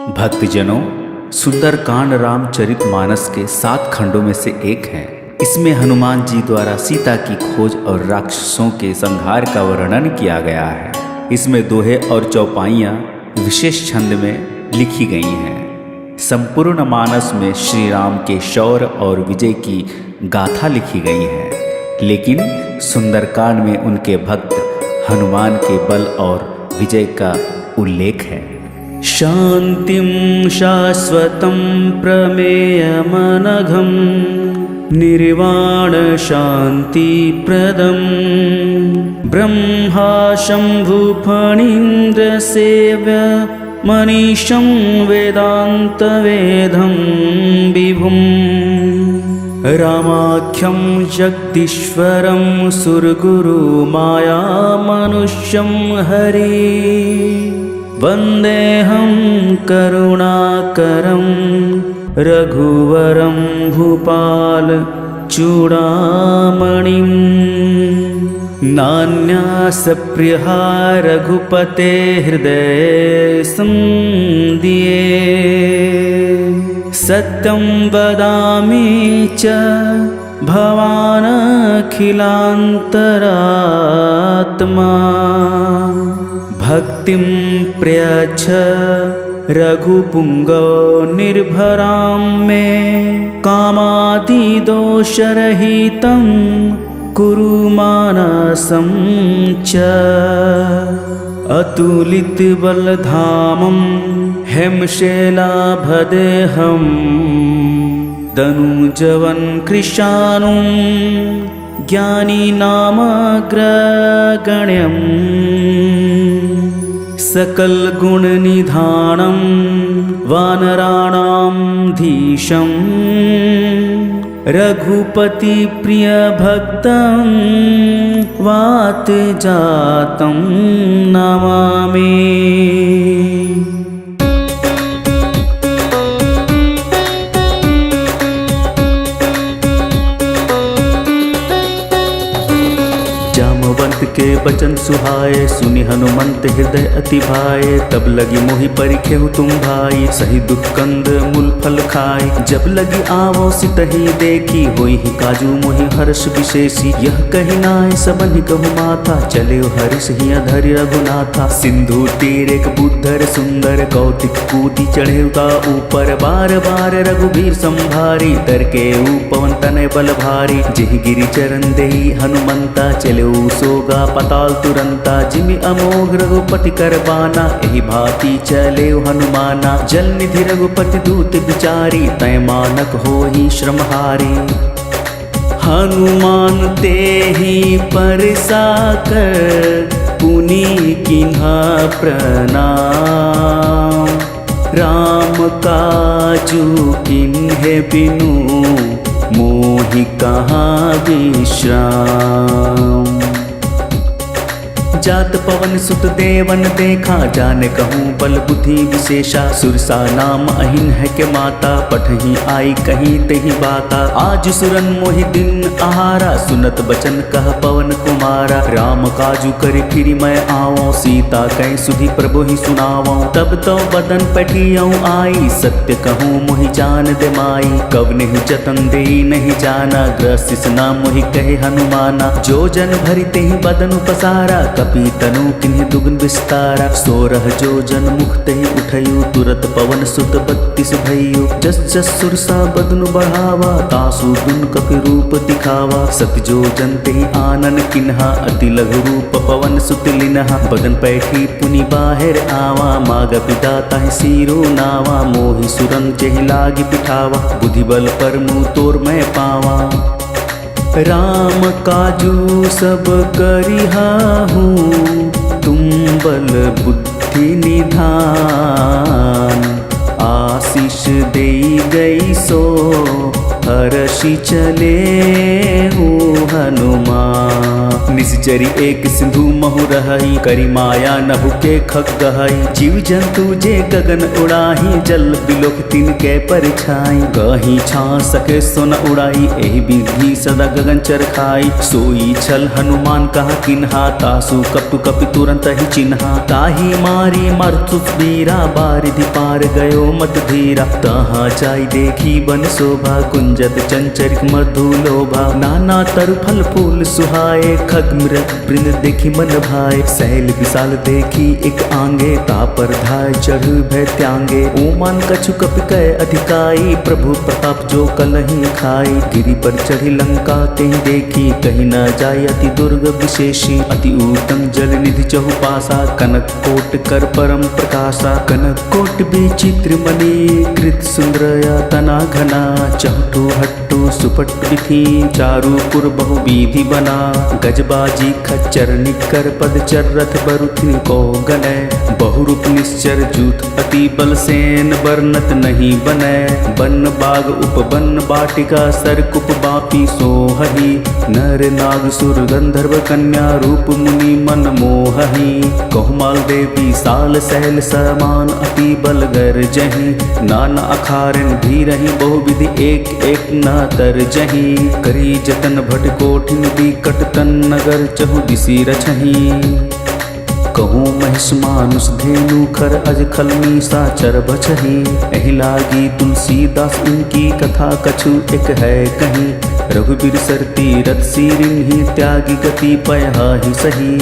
भक्तजनों, सुंदरकांड रामचरितमानस के 7 खंडों में से एक है। इसमें हनुमान जी द्वारा सीता की खोज और राक्षसों के संहार का वर्णन किया गया है। इसमें दोहे और चौपाइयाँ विशेष छंद में लिखी गई हैं। संपूर्ण मानस में श्री राम के शौर्य और विजय की गाथा लिखी गई है, लेकिन सुंदरकांड में उनके भक्त हनुमान के बल और विजय का उल्लेख है। शांतिं शाश्वतं प्रमेयमनघं निर्वाण शांतिप्रदं ब्रह्मा शंभु फणीन्द्र सेव्य मनीषं वेदांत वेदं विभुं रामाख्यं जगदीश्वरं सुरगुरु माया मनुष्यं हरि वन्देऽहं करुणाकरं रघुवरं भूपाल चूडामणिं नान्यासप्रिया रघुपते हृदये संदिये सत्यं वदामि च भवान् अखिलान्तरात्मा भक्तिं प्रयच्छ रघुपुंगव निर्भरां मे कामादिदोषरहितं कुरु मानसं च अतुलितबलधामं हेमशैलाभदेहं दनुजवन् कृशानुं ज्ञानिनामग्रगण्यं सकलगुणनिधानं वानराणां धीशं रघुपतिप्रियभक्तं वातजातं नमामि। जामवंत के बचन सुहाए, सुनि हनुमंत हृदय अति भाए। तब लगी मोहि परिखेहु तुम भाई, सही दुख कंद मूल फल खाए। जब लगी आवो सितहि देखी, होई ही काजू मोहि हर्ष विशेषी। यह कही नाय सबनि कहु माथा, चले हरिष ही अधरि रघुनाथा। सिंधु तीर एक बुद्धर सुंदर, कौतिक कूदी चढ़े उता ऊपर। बार बार रघुबीर संभारी, तर के पवन तनय बल भारी। जेहि गिरि चरण देहि हनुमंता, चले सोगा पताल तुरंता। जिमि अमोघ रघुपति कर बाना, एहि भांति चले हनुमाना। जल निधि रघुपति दूत बिचारी, तय मानक होहि श्रमहारी। हनुमान तेहि परसाकर, पुनि किन्हा प्रणाम। राम काजू किन्हे बिनु, मोहि कहाँ विश्राम। जात पवन सुत देवन देखा, जाने कहूँ बल बुद्धि विशेषा। सुरसा नाम अहिन है के माता, पठही आई कहीं तेहि बाता। आज सुरन मोहि दिन आहारा, सुनत बचन कह पवन कुमारा। राम काजू कर फिरि मैं आवो, सीता कहीं सुधि प्रभु ही सुनावो। तब तो बदन पठियऊ आई, सत्य कहूँ मोहि जान दे माई। कवने जतन दे नहीं जाना, ग्रसिस नाम मोहि कहे हनुमाना। जो जन भरि तेहि बदन पसारा, तनु किन्हि दुगुन विस्तारा। 16 जो जन मुख तेहि उठयु, तुरत पवन सुत 32 भयु। जस जस सुरसा बदनु बढ़ावा, तासु दुन कपि रूप दिखावा। सत जो जन तेहि आनन किन्हा, अति लघु रूप पवन सुत लिन्हा। बदन पैठी पुनि बाहिर आवा, माग पिता ताहि सीरो नावा। मोहि सुरंग जेहि लागी पिठावा, बुद्धि बल पर मुँह तोर मैं पावा। राम काजू सब करिहाहू, तुम बल बुद्धि निधान। आशीष दे गई सो, हर्षि चले हूँ हनुमान। निश्चरी एक सिंधु महु रहई, करी माया नभु के खग गहई। जीव जंतु जे गगन उड़ाही, जल बिलोक तिन के परछाई। गही छा सके सोन उड़ाई, एहि विधि सदा गगन चर खाई। सोई छल हनुमान कहा किन्हा, तासु कपटु कपि तुरंत ही चिन्हा। ताही मारी मरतुस बीरा, बारिधि पार गयो मत धीरा। तहाँ जाई देखी बन शोभा, कुंजत चंचरिक मधु लोभा। नाना तरु फल फूल सुहाए, खग मृग वृंद देखी मन भाए। सैल विशाल देखी एक आंगे, तापर धाय चढ़ भय त्यांगे। ओमान कछु कपि कय अधिकाई, प्रभु प्रताप जो कलहि खाई। गिरि पर चढ़ी लंका तेहि देखी, कहीं न जाय अति दुर्ग विशेषी। अति उत्तम जल निधि चहुपासा, कनक कोट कर परम प्रकाशा। कनक कोट विचित्र मणि, कृत सुंदरया तना घना। चहटो हट्टो सुपट विधि, चारुपुर बहु विधि बना। गजबाजी खच्चर निकर पदचर, रथ बरुथिन को गनय। बहुरूप निश्चर जूथ अति बल, सेन वर्णत नहीं बनय। बन बाग उपवन बाटिका, सरकुप बापी सोहहि। नर नाग सुर गंधर्व कन्या, रूप मुनि मन मोहहि। कहुमाल देवी साल सैल समान, अति बल गरजहि। नाना अखारन धीरहि, बहुविधि एक एक न तरजहि। करी जतन भट कोठिन बिकट, तन नगर चहु दिशि रचहि। कहूँ महिष मानुष धेनु, खर अज खलमी साचर बचहि। एहि लागी तुलसीदास इनकी कथा, कछु एक है कहीं। रघुबीर सर तीरथ सिरिन्हि, त्यागी गति पयहि सही।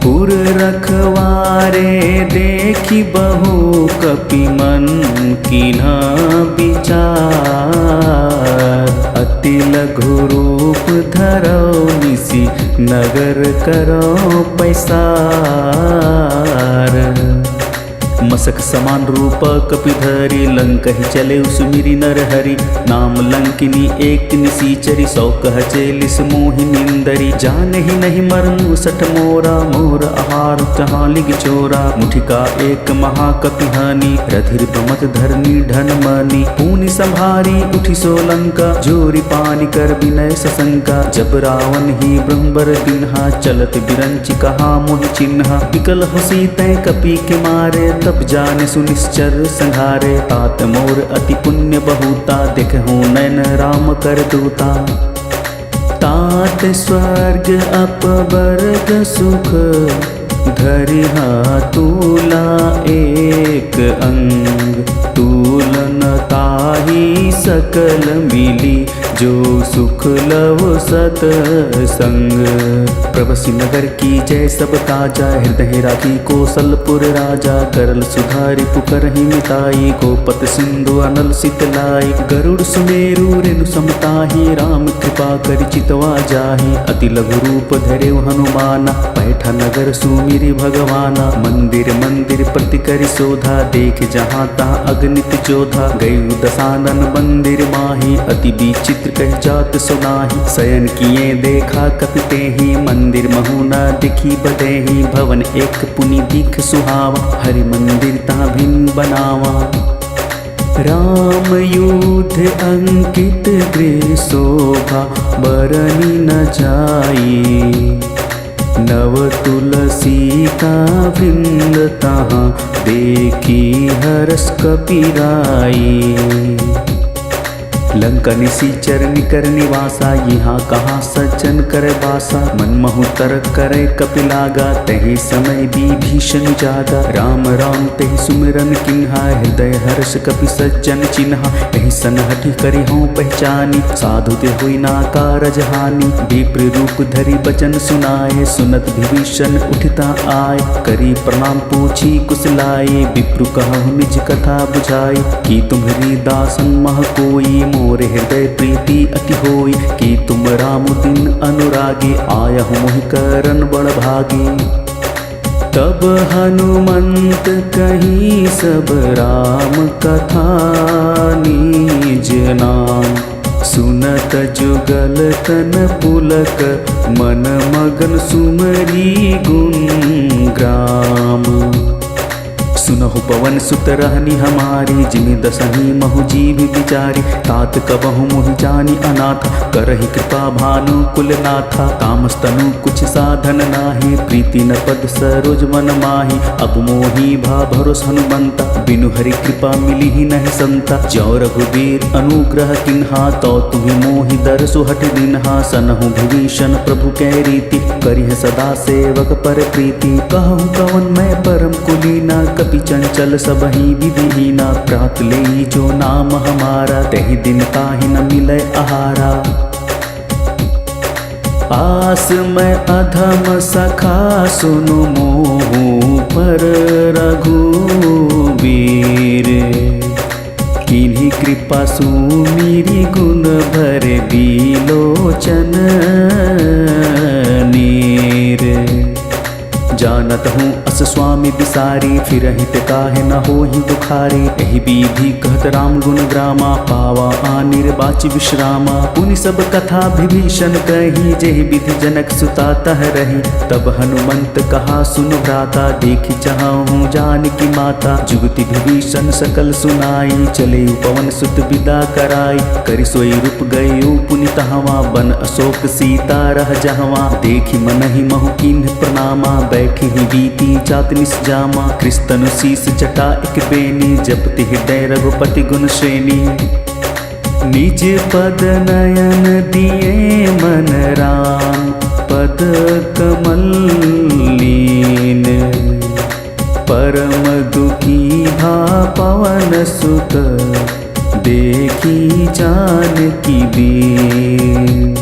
पुर रखवारे देखी बहु, कपि मन कीन्हा विचार। अति लघु रूप धरो, निसि नगर करो पैसार। मसक समान रूप कपिधरी, लंक ही चले सुमिरी नर हरि। नाम लंकिनी एक निसीचरी, सौ कह चेलिस मोहि निंदरी। जान ही नहीं मरनु सठ मोरा, मोर आहार जहाँ लिग चोरा। मुठिका एक महाकपिहानी, रधिर प्रमथ धरनी धन मनी। पूनि संभारी उठी सोलंका, जोरी पानी कर विनय सशंका। जब रावण ही ब्रह्मबर दिन्हा, चलत बिरंचि कहा मोहि चिन्हा। विकल हो सीते कपि के मारे, तब जाने सुनिश्चर संघारे। तात मोर अति पुण्य बहुता, देखहु नयन राम कर दूता। तात स्वर्ग अपवर्ग सुख, धरिहा तूला एक अंग। तूलन ताहि सकल मिली, जो सुख लव सतसंग। प्रवसी नगर की जय सब ताजा, हृदय राखी कौशलपुर राजा। करल सुधारि पुकरहि मिताई, गोपत सिंधु अनल सितलाई। गरुड़ सुमेरु रेणु समताहि, राम कृपा करि चितवा जाहि। अति लघु रूप धरेउ हनुमाना, पैठा नगर सुमिरि भगवाना। मंदिर मंदिर प्रति करि शोधा, देख जहाँ तहाँ अगणित जोधा। गयु दसानन मंदिर माही, अति विचित्र कह जात सुनाही। शयन किए देखा कपि तेहि, मंदिर महु न दिखी बदेहि। भवन एक पुनि दिख सुहावा, हरि मंदिर तहाँ भिन्न बनावा। राम युद्ध अंकित गृह शोभा, बरनी न जाई। नव तुलसी का वृंद, तहाँ देखी हर्ष कपिराई। लंका निसीचर निकर निवासा, यहाँ कहाँ सज्जन कर बासा। मनमहु तरक करे कपिलागा, तहि समय विभीषण जागा। राम राम तेहि सुमिरन किन्हा, हृदय हर्ष कपि सज्जन चिन्हा। एहि सनहठि करि हूँ पहचानी, साधु ते हुई ना कारज हानि। विप्र रूप धरि बचन सुनाए, सुनत विभीषण उठिता आए। करी प्रणाम पूछी कुशलाए, विप्र कहु निज कथा बुझाई। कि तुम्हारी दासन मह कोई, मोरे हृदय प्रीति अति होई। कि तुम राम दिन अनुरागी, आया हूँ मोहि करन बड़ भागी। तब हनुमंत कहीं सब राम कथा, निज नाम सुनत जुगल तन पुलक। मन मगन सुमरी गुण ग्राम, सुनहु पवन सुत रहनी हमारी, जिमि दसही महु जीव बिचारी। तात कबहु मोहि जानी अनाथ, करहि कृपा भानु कुल नाथा। तामस तनु कुछ साधन नाही, प्रीति न पद सरोज मन माही। अब मोहि भा भरोस हनुमंता, बिनु हरि कृपा मिली ही नहीं संता। ज्यों रघुबीर अनुग्रह किन्हा, तो तुम्हि मोहि दरसु हट दिन्हा। सनहु विभीषण प्रभु कै रीति, करिह सदा सेवक पर प्रीति। कहूँ कवन मैं परम कुलीना, कपि चंचल सबहि विधिहीना। प्रात लेई जो नाम हमारा, तहि दिन ताहि न मिलै आहारा। आस मैं अधम सखा सुनु मोहु पर रघुबीर। किन्हीं कृपा सुमिरि गुण भर बिलोचन नीर। जानत हूँ अस स्वामी बिसारी, फिरहि ते काहे न होहि दुखारी। एहि विधि कहत राम गुण ग्रामा, पावा निर्वाचि विश्रामा। पुनि सब कथा विभीषण कही, जेहि विधि जनक सुता तह रही। तब हनुमंत कहा सुनु भ्राता, देखि चाहूँ जानकी माता। जुगति विभीषण सकल सुनाई, चले पवन सुत विदा कराई। करि सोई रूप गए पुनि तहवा, बन अशोक सीता रह जहवा। देखि मनहि महु कीन्ह प्रणामा, बैठी ही बीती जात निसजामा। कृस्तनु शीस जटा एक बेनी, जपति हृदय रघुपति गुण श्रेणी। निज पद नयन दिए मन राम, पद कमल लीन। परम दुखी भा पवन सुत, देखी जानकी दीन।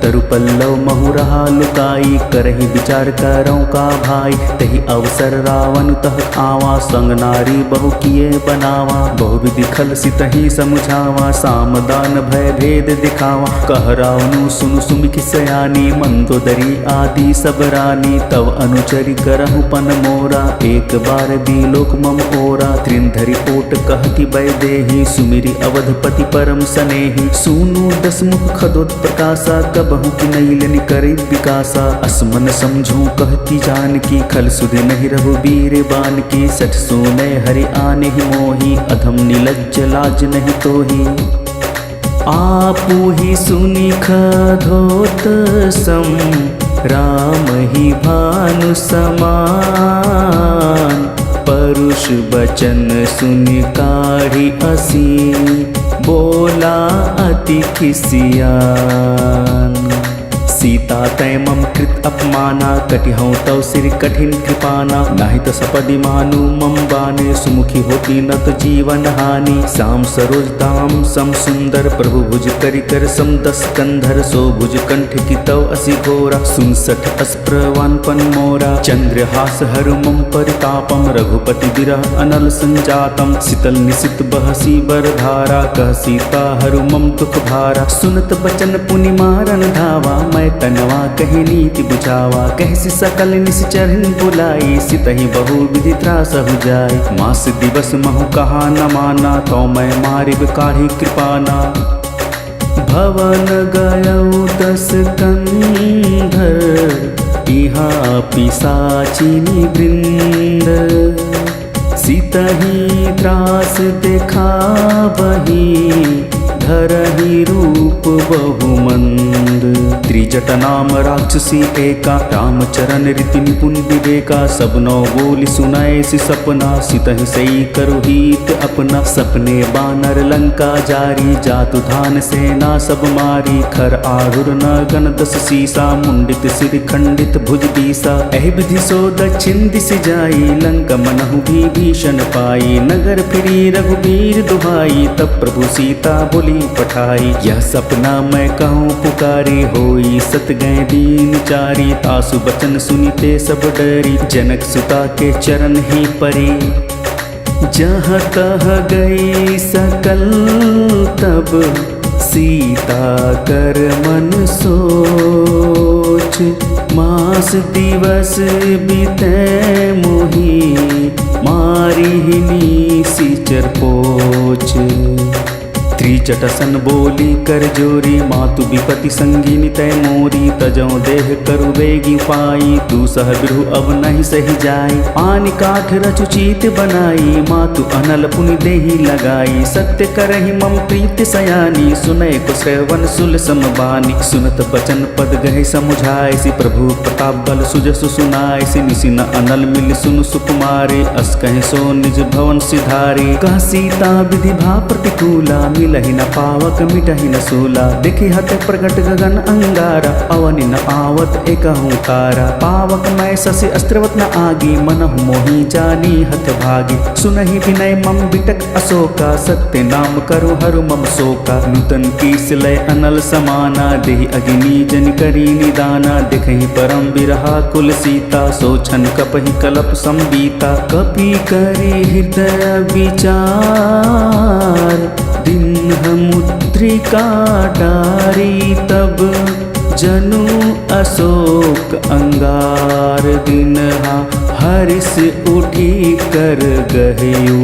तरु पल्लव महु रहा लुकाई, करहि विचार करौं का भाई। तहि अवसर रावण तह आवा, संग नारी बहु किए बनावा। बहु विधि खल सितहि समुझावा, सामदान भय भेद दिखावा। कह रावणु सुनु सुमिखि सयानी, मंदोदरी आदि सब रानी। तव अनुचरि करहु पन मोरा, एक बार बिलोक मम ओरा। त्रिंधरि ओट कहति वैदेही, सुमिरि अवधपति परम सनेही। सुनु दसमुख खदोत प्रकाशा, कब कहूँ कि नैलन करे विकासा। असमन समझूं कहती जानकी, खल सुधे नहीं रघुबीर बान की। सठ सोने हरि आने ही मोही, अधम निलज्ज लाज नहीं तोही। आपू ही सुनि खधोत सम, राम ही भानु समान। परुष बचन सुनि काढ़ी असी, बोला अति खिसियान। सीता तै मम कृत अपमाना, कटिहौं तव सिर कठिन कृपाना। नाहि तो सपदि मानु मम बाने, सुमुखी होती न तो जीवन हानि। श्याम सरोज दाम सम सुंदर, प्रभु भुज करि कर सम दस कंधर। सो भुज कंठ की तव असी घोरा, सुनसठ अस्प्रवान पन मोरा। चंद्रहास हरु मम परितापम, रघुपति विरह अनल संजातम। शीतल निशित बहसी बरधारा, कह सीता हरु मम दुख भारा। सुनत बचन पुनि मारन धावा, मैं तनवा कही नीति बुझावा। कहसी सकल निश्चरन बुलाई, सितहि बहु विधि त्रास हो जाय। मास दिवस महु कहा न माना, तो मैं मारिब काढ़ी कृपाना। भवन गयौ दस कंधर, इहा पिशाचिनी वृंद। सितहि त्रास देखावही, धरहि रूप बहुमंद। त्रिजट नाम राक्षसी एका, रामचरण रीति निपुण विवेका। सब नौ बोली सुनाए सि सपना, सितहि सई करु हित अपना। सपने बानर लंका जारी, जातु धान सेना सब मारी। खर आरुर नगन दस सीसा, मुंडित सिर खंडित भुज बीसा। एहि विधि सो दक्षिण दिश जाई, लंका मनहु विभीषण पाई। नगर फिरी रघुबीर दुहाई, तब प्रभु सीता बोली पठाई। यह सपना मैं कहूँ पुकारी, होई सत गए दीन चारी। तासु बचन सुनिते सब डरी, जनक सुता के चरण ही परी। जहाँ तह गई सकल, तब सीता कर मन सोच। मास दिवस बीते मोही, मारी निशिचर पोच। जटसन बोली कर जोरी, मातु विपति संगिनी तय मोरी। तजो देह करु बेगी पाई, तू सह बिरहु अब नहीं सही जाई। आन काठ रचु चीत बनाई, मातु अनल पुनि देही लगाई। सत्य करहि मम प्रीत सयानी, सुनय को श्रवण सुल समबानी। सुनत बचन पद गहे समुझाय, सि प्रभु प्रताप बल सुजसु सुनाय। सि निसि न अनल मिल सुनु सुकुमारे, अस कहे सो निज भवन सिधारे। कह सीता विधि भा प्रतिकूला, मिलहि न पावक मिटहि न सूला। देखि हत प्रगट गगन अंगारा, अवनि न आवत एकहु तारा। पावक मैं ससि अस्त्रवत न आगी, मनहु मोहि जानी हत भागी। सुनहि विनय मम बिटक अशोका, सत्य नाम करु हरु मम शोका। नूतन कीस लय अनल समाना, देहि अग्नि जन करी निदाना। देखहि परम बिरहा कुल सीता, सोछन कपहि कलप संबीता। कपि करी हृदय विचार, दिन मुद्रिका डारी। तब जनु अशोक अंगार, दिनहा हर्ष उठी कर गहयू।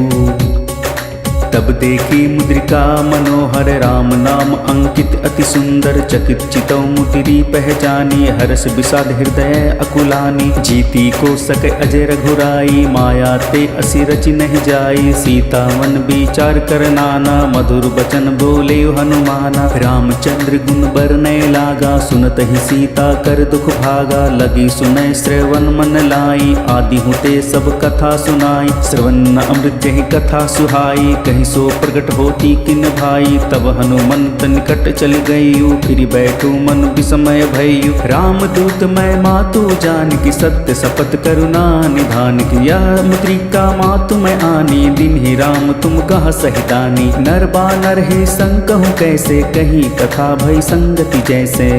तब देखी मुद्रिका मनोहर, राम नाम अंकित अति सुंदर। चकित चितौ मुदिरी पहचानी, हर्ष विषाद हृदय अकुलानी। जीती को सक अजय रघुराई, माया ते असि रचि नहीं जाई। सीता मन विचार कर नाना, मधुर बचन बोले हनुमाना। रामचंद्र गुण बरनय लागा, सुनत ही सीता कर दुख भागा। लगी सुनय श्रवण मन लाई, आदि हुते सब कथा सुनाई। श्रवण अमृत जहि कथा सुहाई, कहीं सो प्रगट होती किन भाई। तब हनुमंत निकट चल गयु, फिर बैठू मन विस्मय भयु। राम दूत मैं मातु जान की, सत्य शपथ करुणा निधान की। यह मुद्रिका मातु मैं आनी, दिन ही राम तुम कह सहितानी। नर बानर हे संकहु कैसे, कहीं कथा भई संगति जैसे।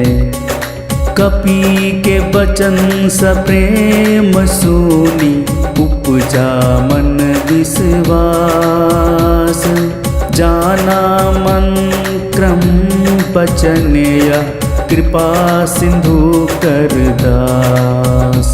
कपि के बचन सप्रेम सुनी, उपजा मन विश्वास। जाना मन क्रम बचनय, कृपा सिंधु कर दास।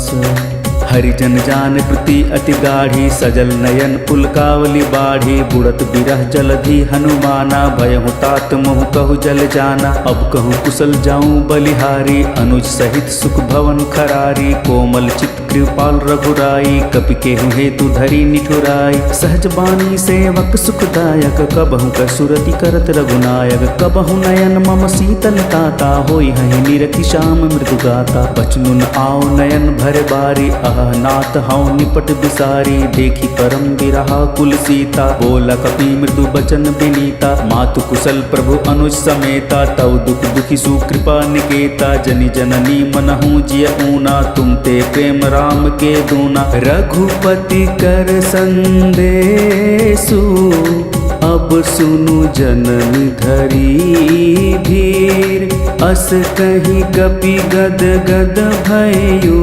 हरिजन जान प्रति अति गाढ़ी, सजल नयन पुलकावली बाढ़ी। बुड़त बिरह जलधि हनुमाना, भयहु तात मोहु कहु जल जाना। अब कहूँ कुशल जाऊं बलिहारी, अनुज सहित सुख भवन खरारी। कोमल चित कृपाल रघुराई, कपि केहु हेतु धरी निठुराई। सहज बानी सेवक सुखदायक, कबहु कसुरति करत रघुनायक। कबहु नयन मम शीतल ताता, होई हहि निरखि श्याम मृदु गाता। बचनु न आओ नयन भर बारी, नाथ हऊँ निपट बिसारी। देखी परम बिरहा कुल सीता, बोला कपि मृदु बचन विनीता। मातु कुशल प्रभु अनुज समेता, तव दुख दुखी सुकृपा निकेता। जनि जननी मनहु जिय ऊना, तुम ते प्रेम राम के दूना। रघुपति कर संदेशु, अब सुनु जननी धरी धीर। अस कही कपि गद गद भयु,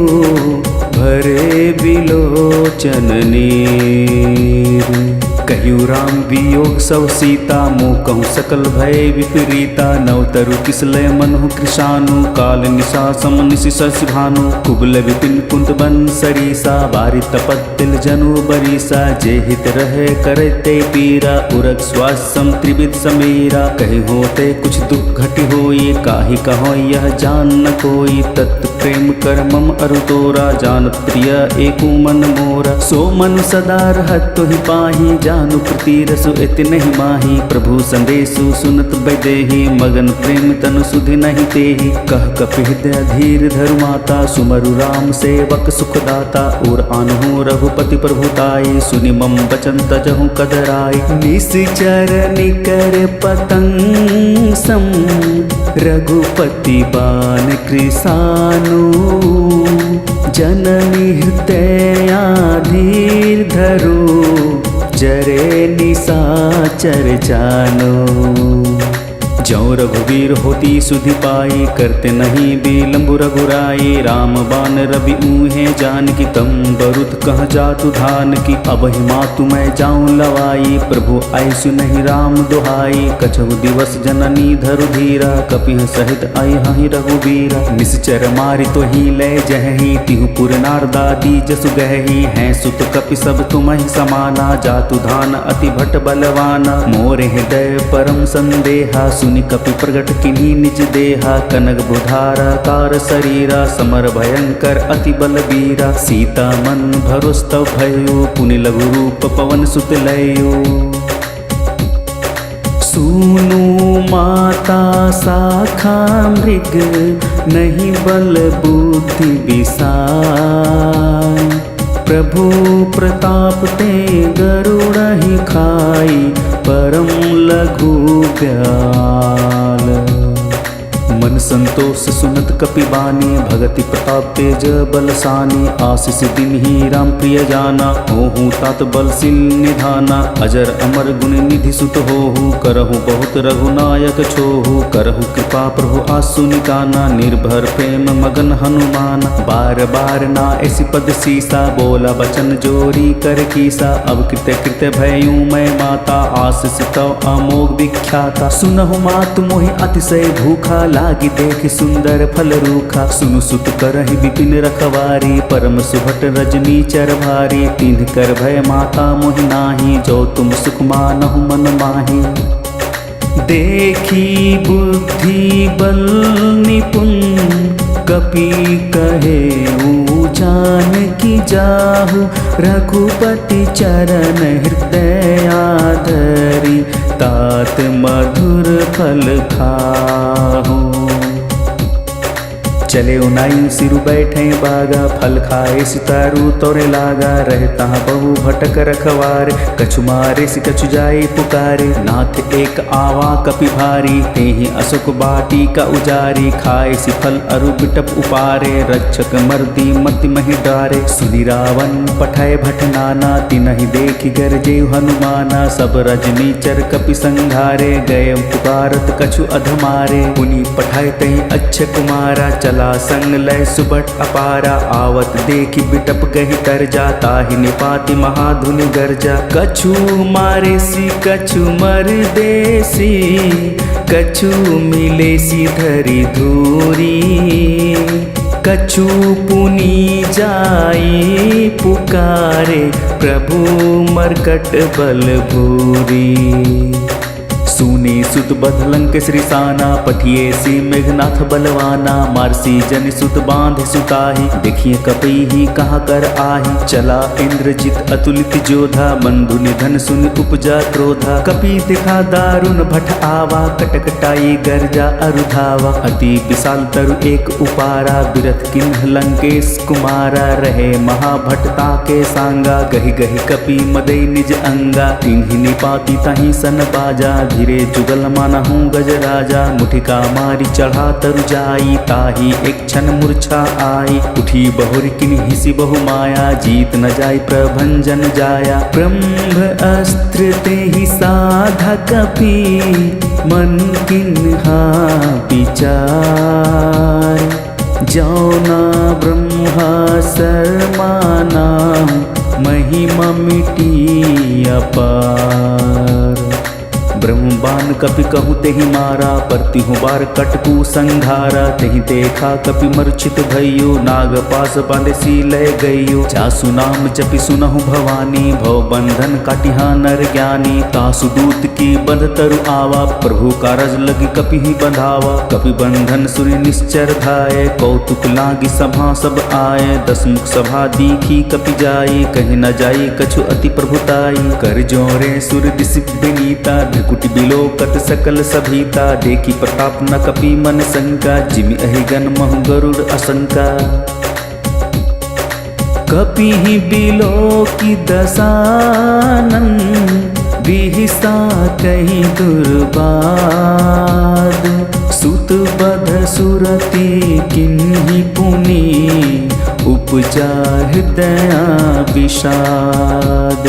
भरे बिलोचन नीर। कहियो राम वियोग सब सीता, मोह कहूँ सकल भय विपरीता। नवतरु किसलय मनहु कृशानु, काल निशा सम निशि शशि भानु। कुबल विपिन कुंत बन सरीसा, बारी तपतिल जनु बरीसा। जे हित रहे करते पीरा, उरग स्वासम त्रिविध समीरा। कहीं होते कुछ दुख घटि होई, काहि कहो यह जान न कोई। तत् प्रेम कर मम अरु तोरा, जानत प्रिय एको मन मोरा। सो मन सदा रहत तुहि पाहि, जानु प्रति रसु इति नहीं माही। प्रभु संदेशु सुनत बैदेही, मगन प्रेम तनु सुधि नहीं तेही। कह कपि हृदय धीर धरु माता, सुमरु राम सेवक सुखदाता। और आनहु रघुपति प्रभुताई, सुनि मम बचन तजहु कदराई। निश्चर निकर पतंग सम, रघुपति बान कृसानु। जननी हृदया धीर धरो, जरे निशाचर जानो। जौ रघुवीर होती सुधि पाई, करते नहीं बिलम्बु रघुराई। राम बान रवि ऊहे जान की, तम बरुत कह जातु धान की। अब ही मातु मैं जाऊं लवाई, प्रभु ऐसु नहीं राम दुहाई। कछहु दिवस जननी धरु धीरा, कपिह सहित आई हहि रघुबीरा। निश्चर मारि तो ही ले जहि, तिहु पुर नारदादी जसु गहि। हैं सुत कपि सब तुम्हि समाना, जातु धान अति भट बलवाना। मोरे हृदय परम संदेहा, सुनि कपि प्रगट किन्ही निज देहा। कनक बुधारा कार शरीरा, समर भयंकर अति बलबीरा। सीता मन भरोस तव भयो, पुनि लघु रूप पवन सुत लयो। सुनु माता शाखा मृग, नहीं बल बुद्धि विसार। प्रभु प्रताप ते गरुड़ ही खाई, परम लघु ब्याल। मन संतोष सुनत कपि बानी, भगति प्रताप तेज बलसानी। आशीष दिन ही राम प्रिय जाना, होहु तात बलशील निधाना। अजर अमर गुण निधि सुत होहु, करहु बहुत रघुनायक छोहु। करहु कृपा प्रभु आसु निकाना, निर्भर प्रेम मगन हनुमान। बार बार ना ऐसी पद सीसा, बोला बचन जोरी कर कीसा। अब कृत्य कृत्य भयूं मैं माता, आशीष तव अमोघ विख्याता। सुनहु मातु मोहि अतिशय भूखा, लागी देख सुंदर फल रूखा। सुनु सुत करहि विपिन रखवारी, परम सुभट रजनी चर भारी। तिन्ह कर भय माता मोहि नाही, जो तुम सुख मानहु मन माही। देखी बुद्धि बल निपुण, कपि कहे जानकी जाहु। रघुपति चरण हृदय आधरी, तात मधुर फल खाहु। चले उनाई सिरु बैठे बागा, फल खाए सितारू तोरे लागा। रहता बहु भटक रखवार, कछु मारे सि कछु जाए पुकारे। नाथ एक आवा कपि भारी, तेहि अशोक बाटी का उजारी। खाए सि फल अरु बिटप उपारे, रक्षक मर्दी मति महि डारे। सुनि रावण पठाए भट नाना, तिनहि देखि गरजे हनुमाना। सब रजनी चर कपि संघारे, गए पुकारत कछु अधमारे। पुनि पठाए तहि अच्छे कुमारा, चला संग लय सुबट अपारा। आवत देखि बिटप गहि तर जा, ताहि निपाति महाधुनि गर्जा। कछु मारे सी कछु मर देसी, कछु मिले सी धरि धूरी। कछु पुनि जाई पुकारे, प्रभु मरकट बल भूरी। सुनी सुत बधलंक श्रीसाना, पठिए सी मेघनाथ बलवाना। मारसी जन सुत बांध सुताही, देखिए कपि ही कहाँ कर आही। चला इंद्रजित अतुलित जोधा, बंधु निधन सुन उपजा क्रोधा। कपि दिखा दारुण भट आवा, कटकटाई गर्जा अरुधावा। अति विशाल तरु एक उपारा, बिरथ किन्ह लंकेश कुमारा। रहे महाभटता के सांगा, गहि गहि कपि मदई निज अंगा। तिन्हि निपाति तहि सन बाजा, धीरे जुगल मानहूँ गज राजा। मुठिका मारी चढ़ा तरु जाई, ताही एक क्षण मूर्छा आई। उठी बहुर किन हिसी बहु माया, जीत न जाय प्रभंजन जाया। ब्रह्म अस्त्र ते ही साधा कपि, मन किन्हा विचार। जौना ब्रह्मा शर्माना, महिमा मिटी अपार। ब्रह्मबान कपि कहु तेहि मारा, परतिहु बार कटकु संघारा। तेहि देखा कपि मूर्छित भइयो, नाग पास बांधे सी लय गइयो। जासु नाम जपि सुनहु भवानी, भव बंधन काटिहा नर ज्ञानी। तासु दूत की बंध तरु आवा, प्रभु कारज लगी कपि ही बंधावा। कपि बंधन सुनि निश्चर धाये, कौतुक लागी सभा सब आए। दसमुख सभा दीखी कपि जाई, कहीं न जाई कछु अति प्रभुताई। कर जोरे सुर दिसि विनीता, कुटि बिलोकत सकल सभीता। देखी प्रताप न कपि मन शंका, जिमि अहिगन महु गरुड़ अशंका। कपि ही बिलोकी दसानन, बिहिसा कहीं दुर्बाद। सुत बध सुरति किन्ही पुनि, उपजा हृदय विषाद।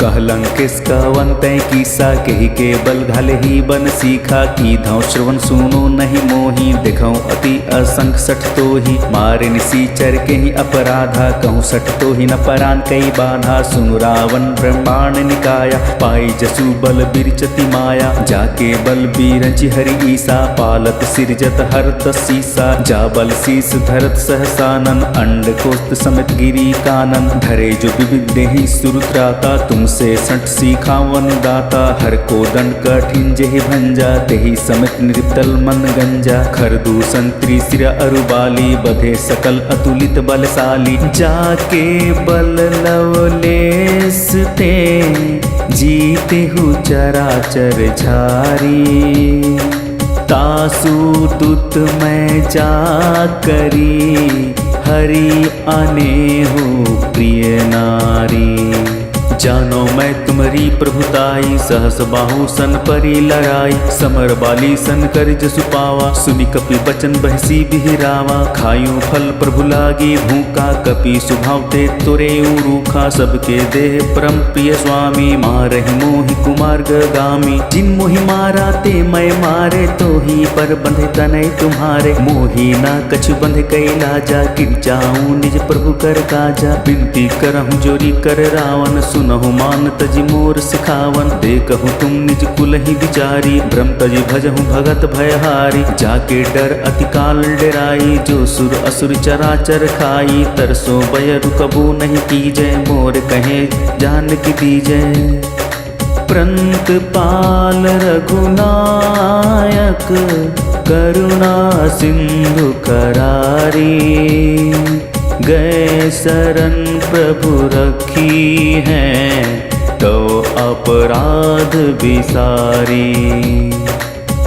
कहलंकेश कवंतै कीसा केहि के बल घाले ही बन सीखा की धौ श्रवण सुनो नहीं मोही देखौ अति असंख सठ तो ही मारे निसीचर के ही अपराधा कहूँ सठ तो ही न परान कई बाधा सुनु रावण ब्रह्मांड निकाया पाई जसु बल बिरचति माया जाके बल बीरंचि हरि ईसा पालत सिरजत हरत सीसा जा बल शीस धरत सहसानन अंड कोस्त समित गिरी कानन धरे जो विविध देहि सुरुत्राता तुमसे सठ सीखावन दाता हर को दंड कठिन जेहि भंजा तेहि समित निर्तल मन गंजा खरदू संत्री सिर अरुबाली बधे सकल अतुलित बलशाली जाके बल लवलेस ते जीते हु चराचर झारी तासु तुत मैं जा करी हरि आने हो प्रिय नारी जानो मैं तुम्हारी प्रभुताई सहस बाहु सन परी लड़ाई समर बाली सन कर जसु पावा सुनि कपि बचन बहसी बिहरावा खायूं फल प्रभु लागी भूखा कपि सुभावते तुरे रूखा सबके देह परम प्रिय स्वामी मारहि मोहि कुमार्ग गामी जिन मोहि मारा ते मैं मारे तो ही पर बंधे तनय तुम्हारे मोहि ना कछु बंधे कैला जा किन चाहूं निज प्रभु कर काजा बिनती करहूं जोरी कर रावण सुनहु मान तजि मोर सिखावन देखहु तुम निज कुल ही विचारी ब्रह्म तजि भजहु भगत भयहारी जाके डर अति काल डराई जो सुर असुर चराचर खाई तरसो बय रुकबो नहीं कीजय मोर कहे जान की दीजय प्रंत पाल रघुनायक करुणा सिंधु करारी गए शरण प्रभु रखी है तो अपराध विसारी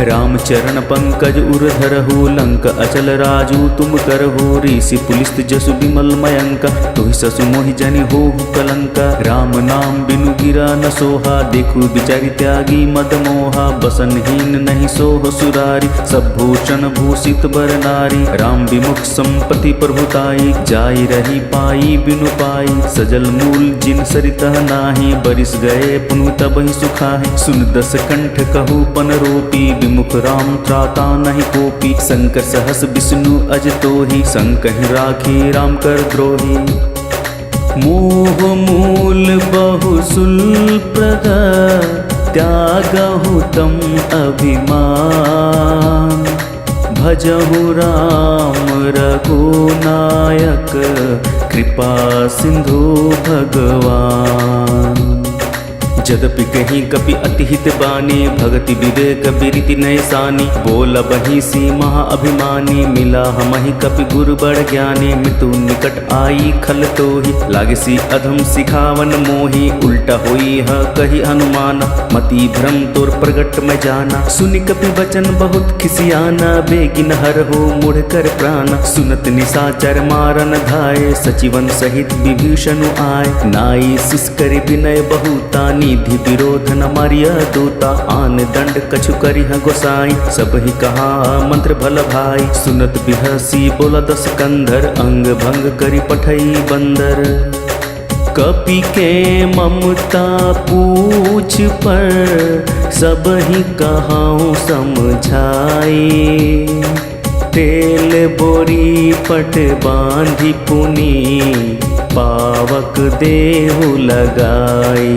रामचरण पंकज उरधरहु लंक अचल राजू तुम करहु ऋषि पुलिस्त जसु विमल मयंक तुहि ससु मोहि जनि होहु कलंक राम नाम बिनु गिरा न सोहा देखु बिचारी त्यागी मद मोहा बसनहीन नहीं सोह सुरारी सब भूषण भूषित बर नारी राम विमुख संपत्ति प्रभुताई जाई रही पाई बिनु पाई सजल मूल जिन सरितह नाही बरिस गए पुनु तबहि सुखाहि सुन दस कंठ कहु पन रोपी मुख राम त्राता नहीं कोपी शंकर सहस विष्णु अज तोहि संकहि राखी राम कर द्रोही मोह मूल बहु सुलप्रद त्यागहु तम अभिमान भजहु राम रघुनायक कृपा सिंधु भगवान जदपि कहीं कपि अतिहित बानी भगति विवेक बिरिति नैसानी बोल बही सी महा अभिमानी मिला हमहि कपि गुरु बड़ ज्ञानी मृत्यु निकट आई खल तो ही लागे सी अधम सिखावन मोही उल्टा हुई है कही हनुमान मति भ्रम तोर प्रगट में जाना सुनि कपि वचन बहुत खिसियाना बेगिन हर हो मुड़ कर प्राण सुनत निशाचर मारन धाय सचिवन सहित विभीषण आय नाई शिष कर विनय बहुता निधि विरोध न मारिय दूता आन दंड कछु करिह गोसाई सब ही कहा मंत्र भल भाई सुनत बिहसी बोला दस कंधर अंग भंग करि पठई बंदर कपि के ममता पूछ पर सब ही कहाऊं समझाई तेल बोरी पट बांधी पुनी पावक देहु लगाई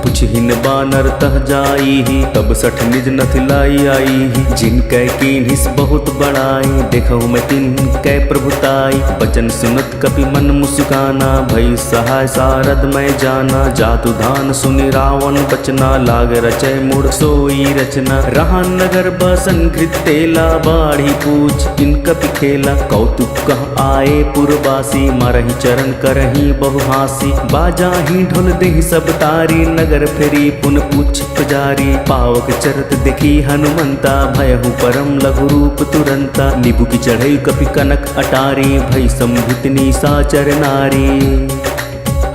पुछहिन बानर तह जाई ही तब सठ निज नथ लाई आई ही जिनकै कीन्हिस बहुत बड़ाई देखहु मैं तिनकै प्रभुताई बचन सुनत कपि मन मुस्काना भई सहाय सारद मैं जाना जातु धान सुनि रावण बचना लाग रचय मुड़ सोई रचना रहा नगर बसन घृत तेला बाढ़ी पूछ इन कपि खेला कौतुक कह आए पुरवासी मारहि चरण करही बहुहासी बाजा ही ढोल देहि सब तारी नगर फेरी पुन पूछ पुजारी पावक चरत देखी हनुमंता भयहु परम लघु रूप तुरंता निबु की चढ़ई कपि कनक अटारी भई संभित निशाचर नारी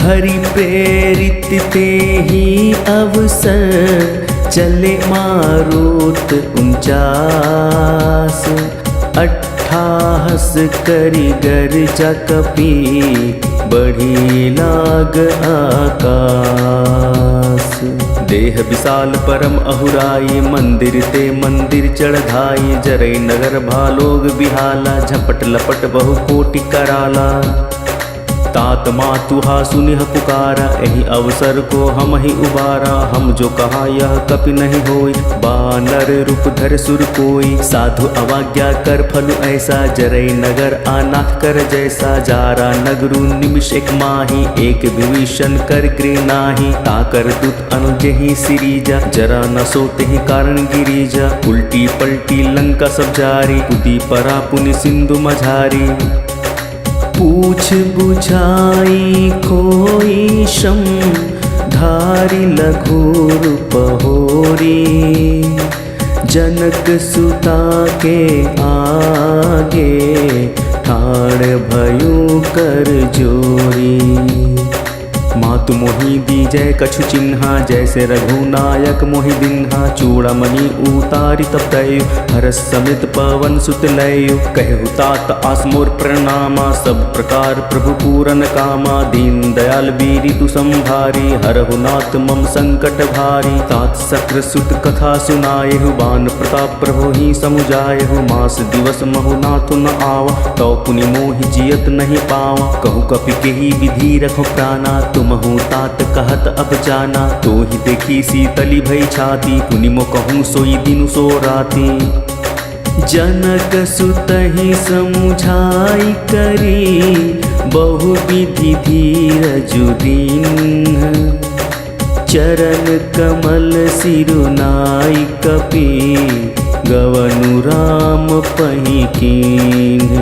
हरि प्रेरित ते ही अवसर चले मारुत 49 अट्ठाहस करि गर्जा कपि बढ़ी लाग आकाश। देह विशाल परम अहुराई, मंदिर ते मंदिर चढ़ाई। जरै नगर भालोग बिहाला, झपट लपट बहु कोटि कराला। तात मातुहा सुनिह पुकारा, यही अवसर को हम ही उबारा। हम जो कहा यह कपि नहीं होई, बानर रूप धर सुर कोई। साधु अवाज्ञा कर फलु ऐसा, जरै नगर आनाथ कर जैसा। जारा नगरु निमिष एक माही, एक विभीषण कर गृह नाही। ताकर दुत अनुजहि सिरीजा, जरा न सोते ही कारण गिरिजा। उल्टी पलटी लंका सब जारी, कूदी परा पुनि सिंधु मझारी। पूछ बुझाई खोई श्रम, धारी लघु रूपहोरी। जनक सुता के आगे, ठाड़ भयो कर जोरी। मातु मोहि दीजय कछु चिन्हा, जैसे रघुनायक मोहि दिन्हा। चूड़ामणि उतारि तब तय, हरस समित पवन सुत लय। कहु तात आसमोर प्रणामा, सब प्रकार प्रभु पूरन कामा। दीन दयाल वीरि तु संभारी, हरहु नाथ मम संकट भारी। तात सक्र सुत कथा सुनायहु, बान प्रताप प्रभु ही समुझायहु। मास दिवस महु नाथ न आवा, तौ पुनि मोहि जियत नहीं पावा। कहु कपि केहि विधि रखो प्राणा, तुमहु तात कहत अब जाना। तो ही देखी शीतली भई छाती, पुनि मो कहूँ सोई दिनु सो राती। जनक सुतहि समुझाई करी, बहु विधि धीरजु दीन्ह। चरण कमल सिरुनाई कपि, गवनु राम पहि कीन्ह।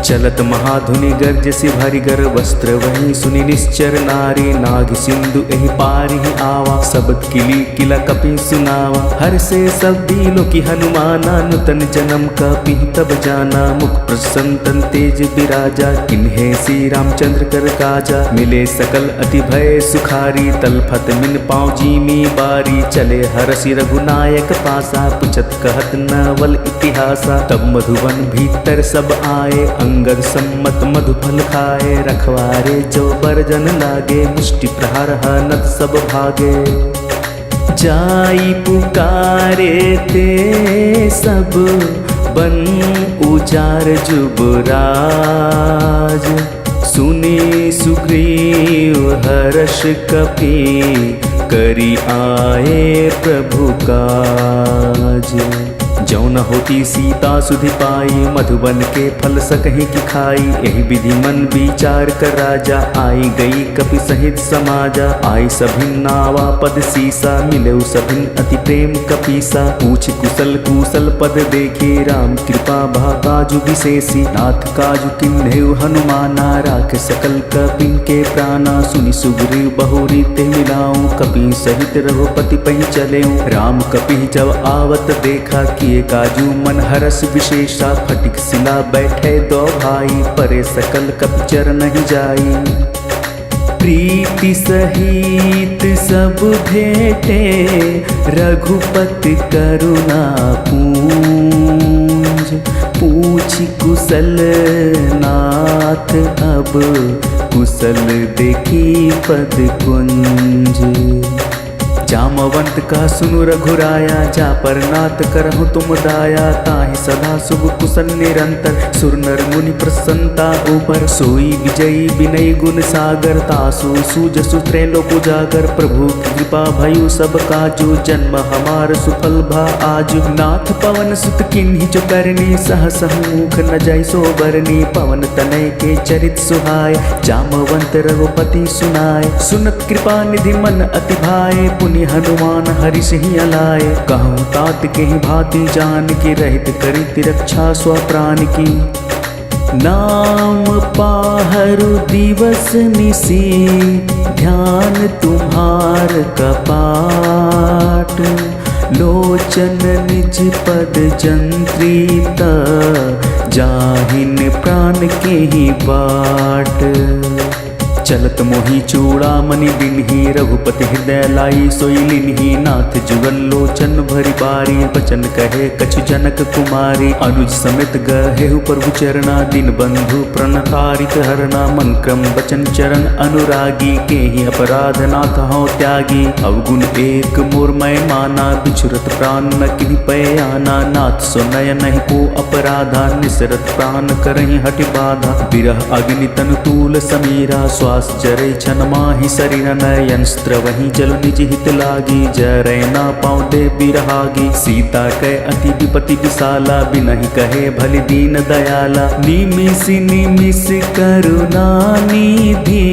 चलत महाधुनि गर्ज से भारी गर, वस्त्र वही सुनि निश्चर नारी। नाग सिंधु एहि पारि आवा, शब्द किली किला कपि सुनावा। हर से सब दिलो की हनुमाना, नूतन जन्म कपि तब जाना। मुख प्रसन्न तन तेज विराजा, किन्हे श्री रामचंद्र कर काजा। मिले सकल अति भय सुखारी, तलफत मिन पाँव जीमी बारी। चले हरसि रघुनायक पासा, पुछत कहत नवल इतिहासा। तब मधुवन भीतर सब आए, अंगद सम्मत मधुफल खाए। रखवारे जो बरजन लागे, मुष्टि प्रहार हनत सब भागे। जाई पुकारे ते सब, बन उजार जुबराज। सुने सुग्रीव हर्ष कपि, करी आए प्रभु काज। जौ न होती सीता सुधि पाई, मधुबन के फल सकहि की खाई। यही विधि मन विचार कर राजा, आई गई कपि सहित समाजा। आई सभिन नावा पद सीसा, मिले सभिन अति प्रेम कपीसा। पूछ कुशल कुशल पद देखे, राम कृपा भा काजु विशेषी। नाथ काजु किन्हेउ हनुमाना, राख सकल कपिन के प्राणा। सुनि सुग्रीव बहुरी ते मिलाऊं, कपि सहित रघुपति पहि चलेऊं। राम कपि जब आवत देखा, किए काजू मन हरस विशेषा। फटिक सिला बैठे दो भाई, परे सकल कपि चर नहीं जाई। प्रीति सहित सब भेटे, रघुपति करुणा पूंज। पूछ कुशल नाथ अब, कुशल देखी पद कुंज। जामवंत का सुनु रघुराया, जा पर नाथ करहु तुम दाया। ताहि सदा शुभ कुशल निरंतर, सुर नर मुनि प्रसन्नता ऊपर। सोई विजयी विनय गुण सागर, तासु सूजसु त्रैलोक उजागर। प्रभु की कृपा भयु सब काजु, जन्म हमार सुफल भा आजु। नाथ पवन सुत किन्हि जो करनी, सहस मुख न जाइ सो बरनी। पवन तनय के चरित सुहाय, जामवंत रघुपति सुनाय। सुनत कृपा निधि मन अति भाए, पुनि हनुमान हरि सिंह अलाए। कहूँ तात के ही भांति जान की, रहित करित रक्षा स्वप्राण की। नाम पाहरु दिवस निसी, ध्यान तुम्हार कपाट। लोचन निज पद जंत्रित, जाहिन प्राण के ही बाट। चलत मोही चूड़ामणि दिनहि रघुपति हृदय लाई सोई लिन्हि नाथ जुगल लोचन भरि बारी बचन कहे कछु जनक कुमारी अनुज समेत गहेहु प्रभु चरणा दिन बंधु प्रणतारित हरना मन क्रम बचन चरण अनुरागी केहि अपराध नाथ हौ त्यागी अवगुण एक मोर मैं माना बिछुरत प्राण न किन्हि पय आना नाथ सो नय नहीं को अपराधा निसरत प्राण करहि हटि बाधा बिरह अग्नि तन तूल समीरा श्वास जरे छन माहि शरीर नयन स्त्रवहि जल निज हित लागी जरै ना पाँव दे बिरहागी सीता कै अति विपति विशाला बिनहि कहे भलि दीन दयाला निमिषि निमिष करुणा निधि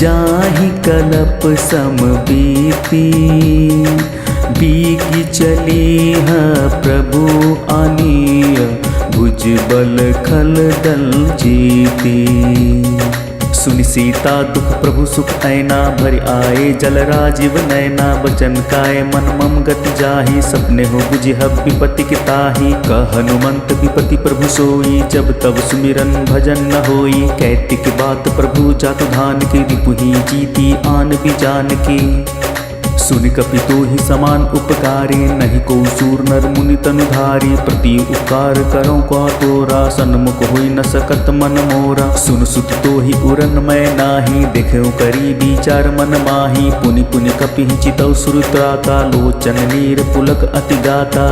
जाहि कलप सम बीती बीगी चली है प्रभु आनीय भुज बल खल दल जीती सुनि सीता दुख प्रभु सुख ऐना भरि आए जल राजीव नैना बचन काय मन मम गति जाहि सपने हो बुझि विपति की ताहि कह हनुमंत विपति प्रभु सोई जब तब सुमिरन भजन न होई कहती की बात प्रभु जातु धान की रिपुहि जीती आन भी जान की सुनि कपि तो ही समान उपकारी नहीं को सूर नर मुनि तनुधारी प्रति उपकार करो को तोरा सन्मुख होई न सकत मन मोरा सुन सुत तो ही उरन मैं नाही देखो करी विचार मन माही पुनि पुनि कपि चितौ सुरत्राता लोचन नीर पुलक अति गाता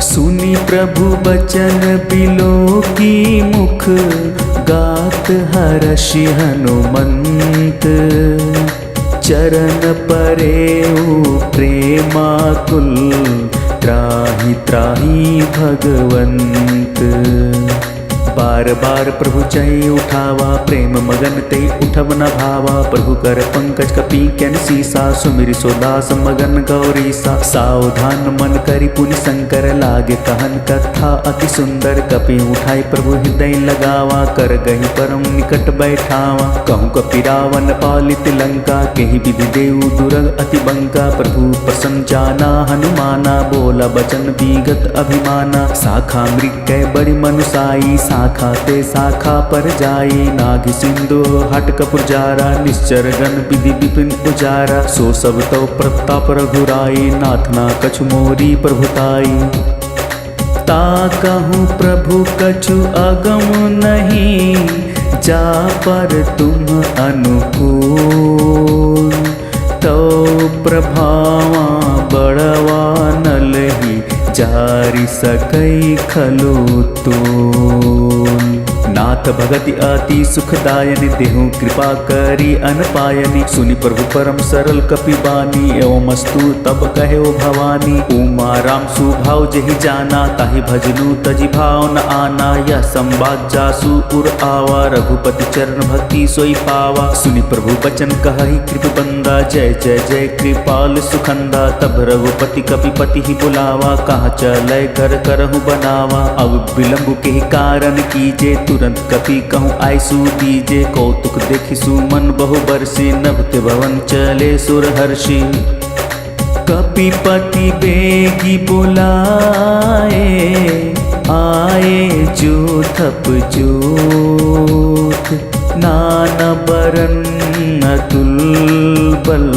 सुनि प्रभु बचन बिलो की मुख गात हर्षि हनुमंत चरण परेऊ प्रेमाकुल त्राहि त्राहि भगवंत बार बार प्रभु चहि उठावा प्रेम मगन ते उठब न भावा प्रभु कर पंकज कपि कैन सीसा सुमिरि सोदास मगन गौरीसा सावधान मन करि पुनि शंकर लागे कहन कथा अति सुंदर कपि उठाई प्रभु हृदय लगावा कर गहि परम निकट बैठावा कहूँ कपि रावण पालित लंका केहि विधि देऊ दुरग अति बंका प्रभु प्रसन्न जाना हनुमाना बोला बचन विगत अभिमाना शाखा मृग कै बड़ी मनुसाई खाते शाखा पर जाई नाग सिंधु हट कपुर जारा निश्चर गण विधि विपिन उजारा सो सब तो प्रताप रघुराई नाथ ना कछु मोरी प्रभुताई ता कहूँ प्रभु कछु अगम नहीं जा पर तुम अनुकूल तो प्रभावा बड़वा नलहि जारी सकई खलो तोल नाथ भगति अति सुखदायनि देहु कृपा करी अनपायनि सुनि प्रभु परम सरल कपिबानी एवं अस्तु तब कहे ओ भवानी उमा राम सुभाव जहि जाना ताहि भजनु तजि भाव न आना यह संवाद जासु उर आवा रघुपति चरण भक्ति सोई पावा सुनि प्रभु बचन कहहि कृप बंदा जय जय जय कृपाल सुखंदा तब रघुपति कपिपति ही बुलावा कहाँ चले घर करहु बनावा अब विलंब के कारण कीजे तुरंत कपि कहूँ आयसु दीजे कौतुक देखि सुमन बहु बरसी नभते भवन चले सुर हर्षि कपिपति बेगी बुलाए आए जो थप जोत नाना बरन अतुल बल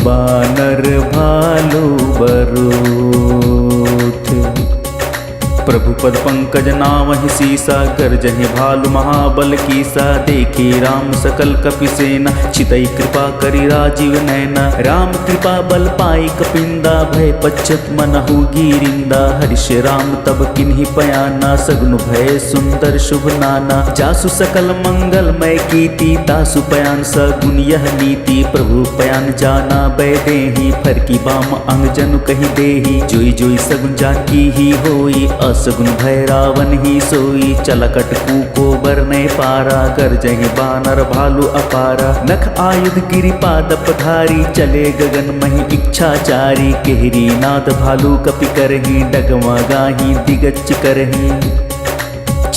बानर भालू बरोथ प्रभु पद पंकज नावहि सीसा गर्जहि भालु महाबल कीसा देखी राम सकल कपि सेना चितई कृपा करि राजीव नैना राम कृपा बल पाई कपिंदा भय पश्चत मनहु गिरिंदा हरिष राम तब किन्हि पयाना सगुन भय सुंदर शुभ नाना जासु सकल मंगलमय कीर्ति तासु पयान सगुन यह नीति प्रभु पयान जाना बैदेहि फर की बाम अंग जनु कहि देहि जोई जोई सगुन जाकी ही होई सगुन भय रावण ही सोई चलकट को बरने पारा गर्जहि बानर भालू अपारा नख आयुध गिरिपाद पधारी चले गगन मही इच्छाचारी केहरी नाद भालू कपि करहि डगमा गाही दिगज करहि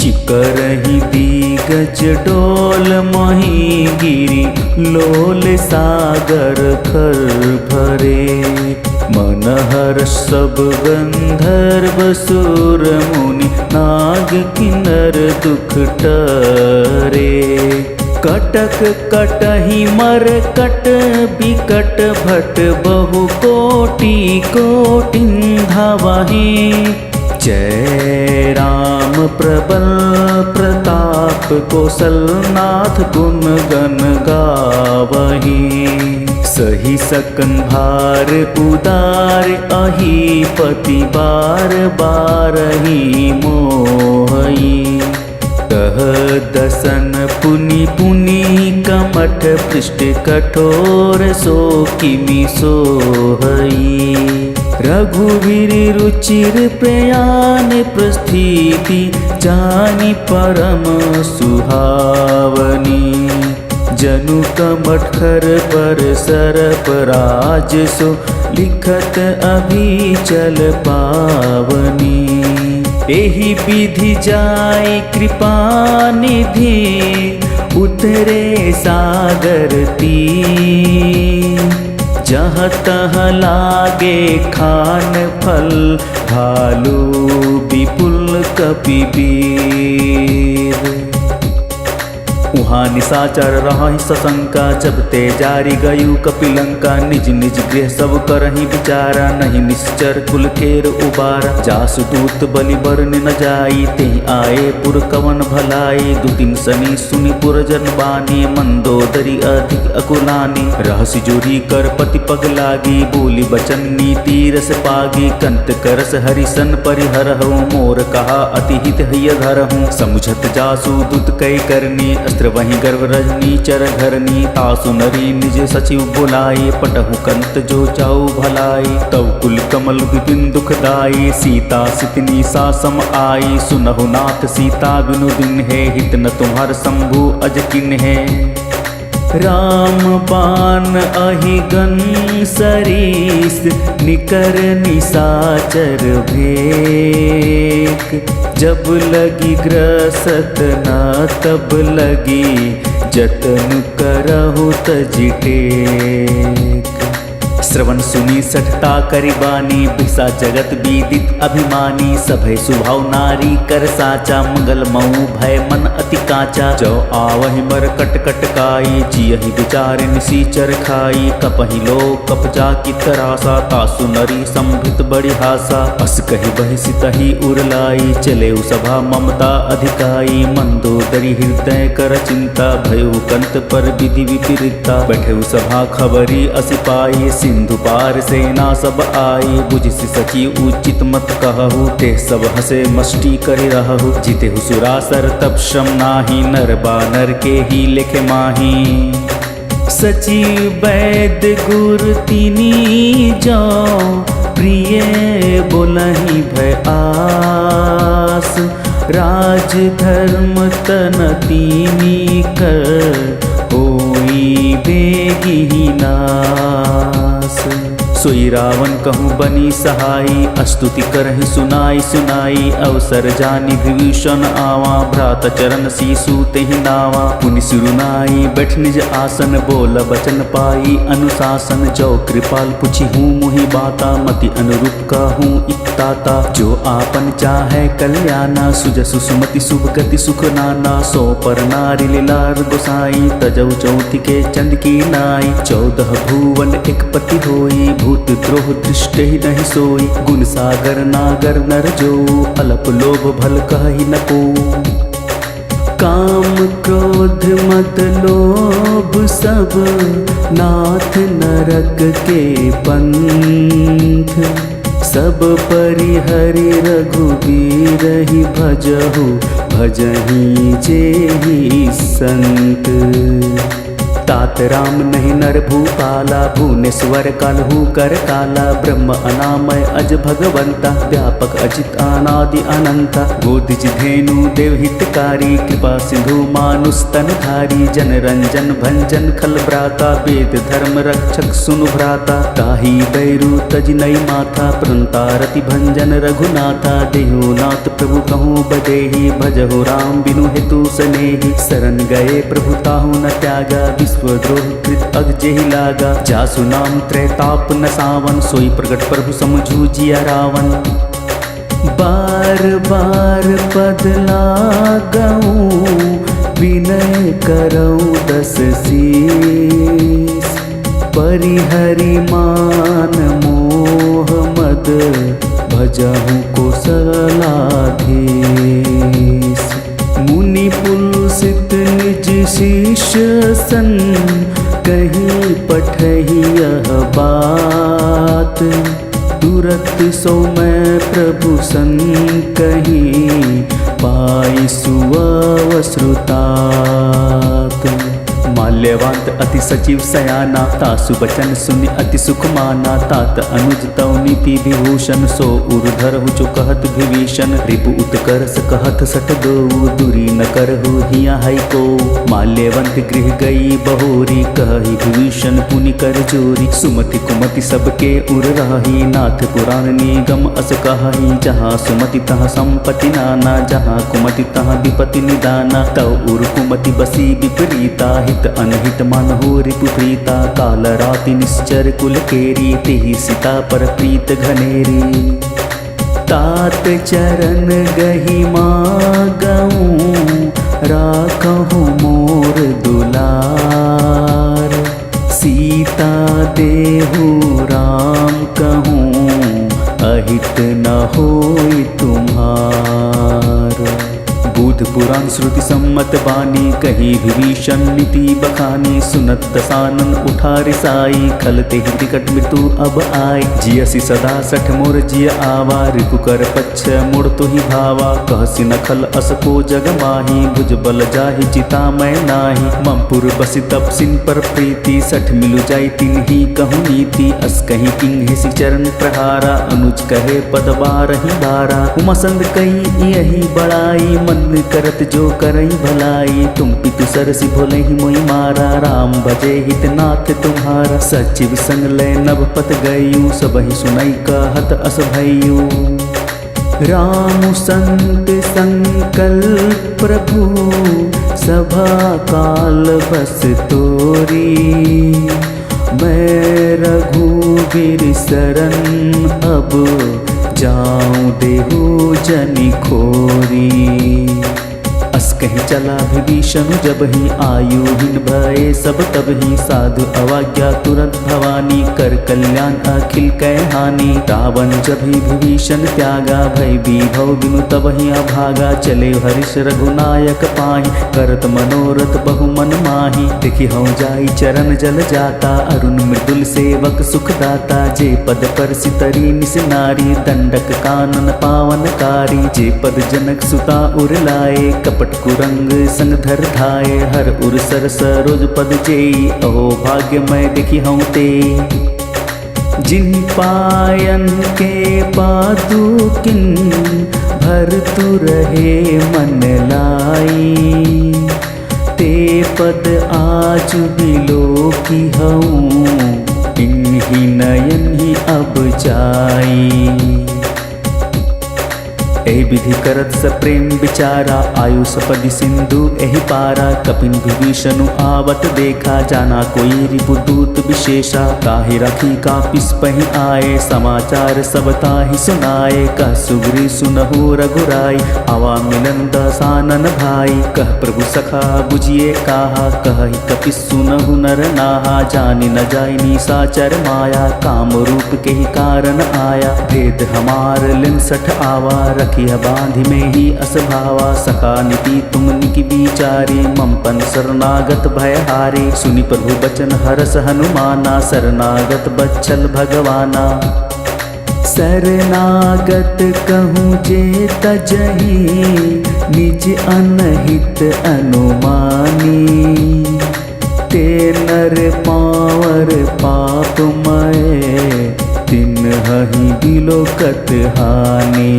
चिकरहि दिगज डोल मही गिरी लोल सागर खर भरे मनहर सब गंधर्व सुर मुनि नाग किन्नर दुख टरे कटक कटहि मरकट बिकट भट बहु कोटि कोटिन धावहि। जय राम प्रबल प्रताप कौशलनाथ गुण गण गावहि। सही सकन भार उदार अहि पति बार बारहि मोहई। कह दसन पुनि पुनि कमठ पृष्ठ कठोर सो किमि सोहई। रघुवीर रुचिर प्रयाण प्रस्थिति जानि परम सुहावनी। जनु कमठर पर सरप राज सो लिखत अभिचल पावनी। एहि विधि जाय कृपा निधि उतरे सागर तीर। जहाँ तहाँ लागे खान फल भालू विपुल कपिवीर। उहाँ निशाचर रहि सशंका जब ते जारी गयु कपिलंका। निज निज गृह सब करहि विचारा नहीं निश्चर कुल खेर उबारा। जासु दूत बलि बरन न जाई तेहि आए पुर कवन भलाई। दुतिन सनी सुनि पुरजन बानी मंदोदरी अधिक अकुलानी। रहसि जोरी कर पति पग लागी बोली बचन नीति रस पागी। कंत करस हरिसन परिहरहु मोर कहा अति हित हिय धरहु। समुझत जासु दूत कै करनी अस्त्र वहीं गर्व रजनी चर घरनी। तासु नरी निज सचिव बुलाई पटहु कंत जो चाउ भलाई। तव कुल कमल विपिन दुखदाई सीता सितनी सा सम आई। सुनहु नाथ सीता बिनु दिन है हित न तुम्हार शंभु अज किन है। राम बाण अहि गन सरीस निकर निशाचर भेक। जब लगी ग्रसत न तब लगी जतन करहु तजि टेक। श्रवण सुनी सठता करिबानी बिसा जगत विदित अभिमानी। सभय सुभाव नारी कर साचा मंगल मऊ भय मन अति काचा। जो आवहि मर कट कट काई जियहि विचार निसीचर खाई। कपहि लो कप जाकी तरासा तासु नरी संभित बड़ी हासा। अस कहि बहिसि तहि उरलाई चले सभा ममता अधिकाई। मंदोदरी हृदय कर चिंता भयउ कंत पर विधि विपरीता। बैठे सभा खबरी अस पाई सिंधु पार सेना सब आई। बुझि सची उचित मत कहु ते सब हसे मष्टि करि रहु। जीतेहु सुरासर तब श्रम नाही नर बानर के ही लेखे माही। सची वैद्य गुर तिनी जो प्रिय बोलहि भय आस। राज धर्म तन तिनी कर होई बेगी नास। सोई रावण कहूँ बनी सहाई अस्तुति करहि सुनाई सुनाई। अवसर जानी विभीषण आवा भ्रात चरण सीसु तेहि नावा। पुनि सिरुनाई बैठ निज आसन बोल बचन पाई अनुशासन। जो कृपाल पुछि हूँ मुहि बाता मति अनुरूप कहूँ इकताता। जो आपन चाहे कल्याणा सुजसु सुमति शुभ गति सुख नाना। सो पर नारी लीलार गोसाई तजौ चौथि के चंद की नाई। 14 भुवन एक पति होई भूत द्रोह दृष्ट ही नहीं सोई। गुण सागर नागर नर जो अलप लोभ भल कहि न को। काम क्रोध मद लोभ सब नाथ नरक के पंथ। सब परिहरि रघुबीर ही भजहु भजहि जेहि संत। तात राम नहीं नर भूपाला भुवनेश्वर कालहु कर काला। ब्रह्म अनामय अज भगवंता व्यापक अजित अनादि अनंता। गोदिज धेनु देव हितकारी कृपा सिंधु मानुष तनधारी। जन रंजन भंजन खल भ्राता वेद धर्म रक्षक सुनु भ्राता। ताहि बैरु तज नई माथा प्रंतारति भंजन रघुनाथा। देहु नाथ प्रभु कहूँ बदेहि भजहु राम बिनु हेतु सनेहि। शरण गए प्रभु ताहु न त्यागा विश्वद्रोह कृत अग जेहि लागा। जासु नाम त्रैताप न सावन सोई प्रगट प्रभु समझू जिया रावण। बार बार पद लागऊं विनय करऊँ 10 शीस। परिहरि मान मोह मद भजहु कोसलाधीश। मुनि पुलसित निज शिष्य सन कहीं पठहि यह बात। तुरत सो मैं प्रभु सन कहीं पाई सुअवसृतात। माल्यवांत अति सचिव सयाना तासु बचन सुनि अति सुख माना। तात अनुज तव नीति विभूषण सो उर्धर जो कहत विभीषण। रिपु उत्कर्ष कहत सठ दो दूरी न करहु हिया है को। माल्यवंत गृह गई बहोरी कहि विभीषण पुनि कर जोरी। सुमति कुमति सबके उर रही नाथ पुराण निगम अस कहि। जहाँ सुमति तहाँ संपत्ति नाना जहाँ कुमति तहाँ विपत्ति निदाना। तव उर कुमति बसी विपरीता हित अनहित मन हो रिपु प्रीता। काल राति निश्चर कुल केरी तेहि सीता पर प्रीत घनेरी। तात चरण गहि मागऊँ राखहु मोर दुलार। सीता देहु राम कहूँ अहित न होई तुम्हार। बुध पुराण श्रुति सम्मत बानी कही विभीषण नीति बखानी। सुनत दसानन उठा रिसाई खलते ही विकट मृत्यु अब आए। जियसी सदा सठ मोर जिय आवा रिपु कर पच्छ मुड़ तो ही भावा। कहसी नखल अस को जग माही भुज बल जाहि चिता मैं नाही। ममपुर बसी तब सिन पर प्रीति सठ मिलु जाई तिन ही कहूँ नीति। अस कहीं किंग हेसी चरण प्रहारा अनुज कहे पद बारहि बारा। उमसंद कही यही बड़ाई मन करत जो करई भलाई। तुम पितु सरसि भोले ही मोई मारा। राम भजे हितनाथ तुम्हारा। सचिव संग लय नभ पत गयु सबहि सुनई कहत अस भयु। राम संत संकल्प प्रभु सभा काल बस तोरी। मैं रघुवीर शरण अब जाऊं देहु जनि खोरी। अस कहीं चला विभीषण जब ही आयुहीन भये सब तब ही। साधु अवाज्ञा तुरंत भवानी कर कल्याण अखिल कह हानि। रावण जब ही विभीषण त्यागा भय विभव बिनु तब ही अभागा। चले हरिष रघुनायक पाहि करत मनोरथ बहु मन माहि। देखि हूँ जाई चरण जल जाता अरुण मृदुल सेवक सुखदाता। जे पद पर सितरी निस नारी दंडक कानन पावनकारी। जे पद जनक सुता उर लाए कपट कुरंग संग धर धाये। हर उर सर सरोज पद जेई अहो भाग्य मैं देखी हूँ ते। जिन पायन के पादुकिन भर तु रहे मन लाई। ते पद आज बिलो की हूँ इन्हीं नयन ही अब जाई। एहि विधि करत स प्रेम विचारा। आयु सपदि सिंधु एहि पारा। कपिन विभीषणु आवत देखा जाना कोई रिपुदूत विशेषा। काहि रखी कापिस पहि आए समाचार सब ताहि सुनाए। कह सुग्री सुनहु रघुराई आवा मिलन दसानन भाई। कह प्रभु सखा बुझिए काहा कहि कपिस सुनहु नर नाहा। जानि न जाय निशाचर माया काम रूप के ही कारण आया। भेद हमार लिन सठ आवा रखी बांधि में ही असभावा। सखा नीति तुम निकी विचारी ममपन शरणागत भय हारे। सुनि प्रभु बचन हरस हनुमाना शरणागत बच्छल भगवाना। शरणागत कहूँ जे तजहि निज अनहित अनुमानी। ते नर पावर पापमय तिन्हि बिलोकत हानि।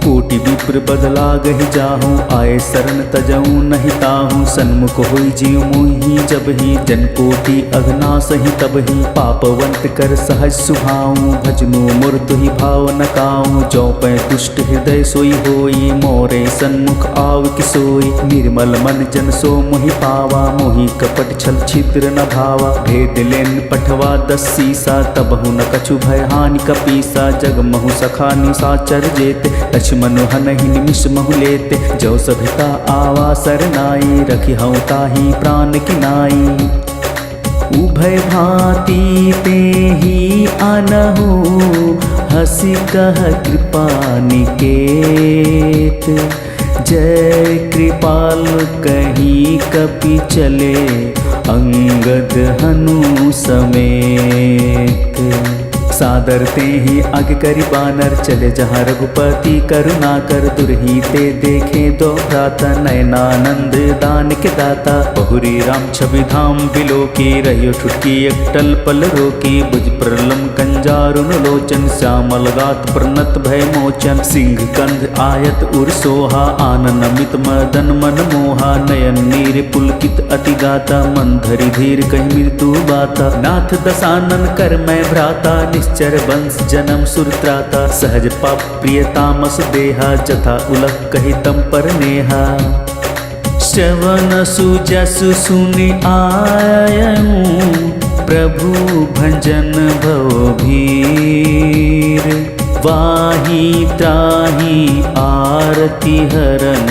कोटि विप्र बदला गहि जाहूँ आए शरण तजऊँ नहीं ताहूँ। सन्मुख होई जीव मोहि जब ही जन कोटि अघनाश ही तब ही। पापवंत कर सहज सुभाऊँ भजनु मोर तुहि भाव न काऊँ। जौ पै दुष्ट हृदय सोई होई मोरे सन्मुख आव कि सोई। निर्मल मन जन सो मोहि पावा मोहि कपट छल छिद्र न भावा। भेद लेन पठवा 10 सीसा तबहु न कछु भय हानि कपीसा। जग महु सखा निशाचर जेते लक्ष्मण हन ही निमिष महु लेते, जो सभिता आवा सरनाई, रखी हूँ ताही प्राण की नाई। उभय भांति ते ही आनहु, हसी कह कृपा निकेत। जय कृपाल कहीं कपि चले, अंगद हनु समेत। सादर ते ही आगे करी बानर, चले जहाँ रघुपति करुणा कर। दुरही ते देखे दो भ्राता, नयनानंद दान के दाता। बहुरी राम छवि धाम बिलो की, रहियो ठुटकी एक टल पल रोकी। बुझ प्रलम कंजारुन लोचन, श्यामल गात प्रनत भय मोचन। सिंह कंध आयत उर सोहा, आनन अमित मदन मन मोहा। नयन नीर पुलकित अति गाता, मन धरि धीर कही मृत्यु बाता। नाथ दसानन कर मैं भ्राता, निश्चर वंश जन्म सुरत्राता। सहज पाप प्रिय तामस देहा, जथा उलक कही तम पर नेहा। श्रवण सुजसु सुनि आयऊं, प्रभु भंजन भव भीर। वाही त्राही आरती हरन,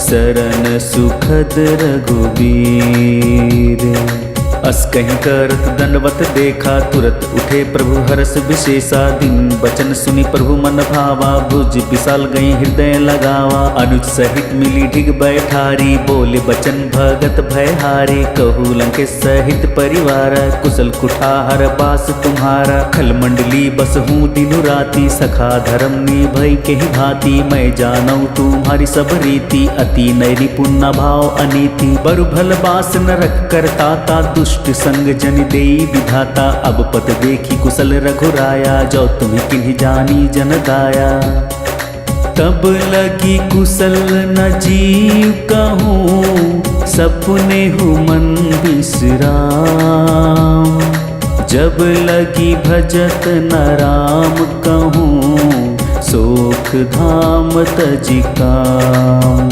शरण सुखद रघुबीर। अस कहीं करत दंडवत देखा, तुरत उठे प्रभु हरस विशेषा। दिन बचन सुनी प्रभु मन भावा, भुज विशाल गई हृदय लगावा। अनुज सहित मिली ढिग बैठारी, बोले बचन भगत भयहारी। कहू लंकेश सहित परिवार, कुशल कुठार बास तुम्हारा। खल मंडली बस हूँ दिनु राति, सखा धर्म निभई के ही भांति। मैं जानऊ तुम्हारी सब रीति, अति नैरी पुण्य भाव अनीति। बरु भल बास न रख करताता, दुष्ट संग जन देई विधाता। अब पत देखी कुशल रघुराया, जो तुम्हें किन्हीं जानी जन दाया। तब लगी कुशल न जीव कहूँ, सपने हूँ मन बिसराम। जब लगी भजत न राम कहूँ, सोख धाम तजि काम।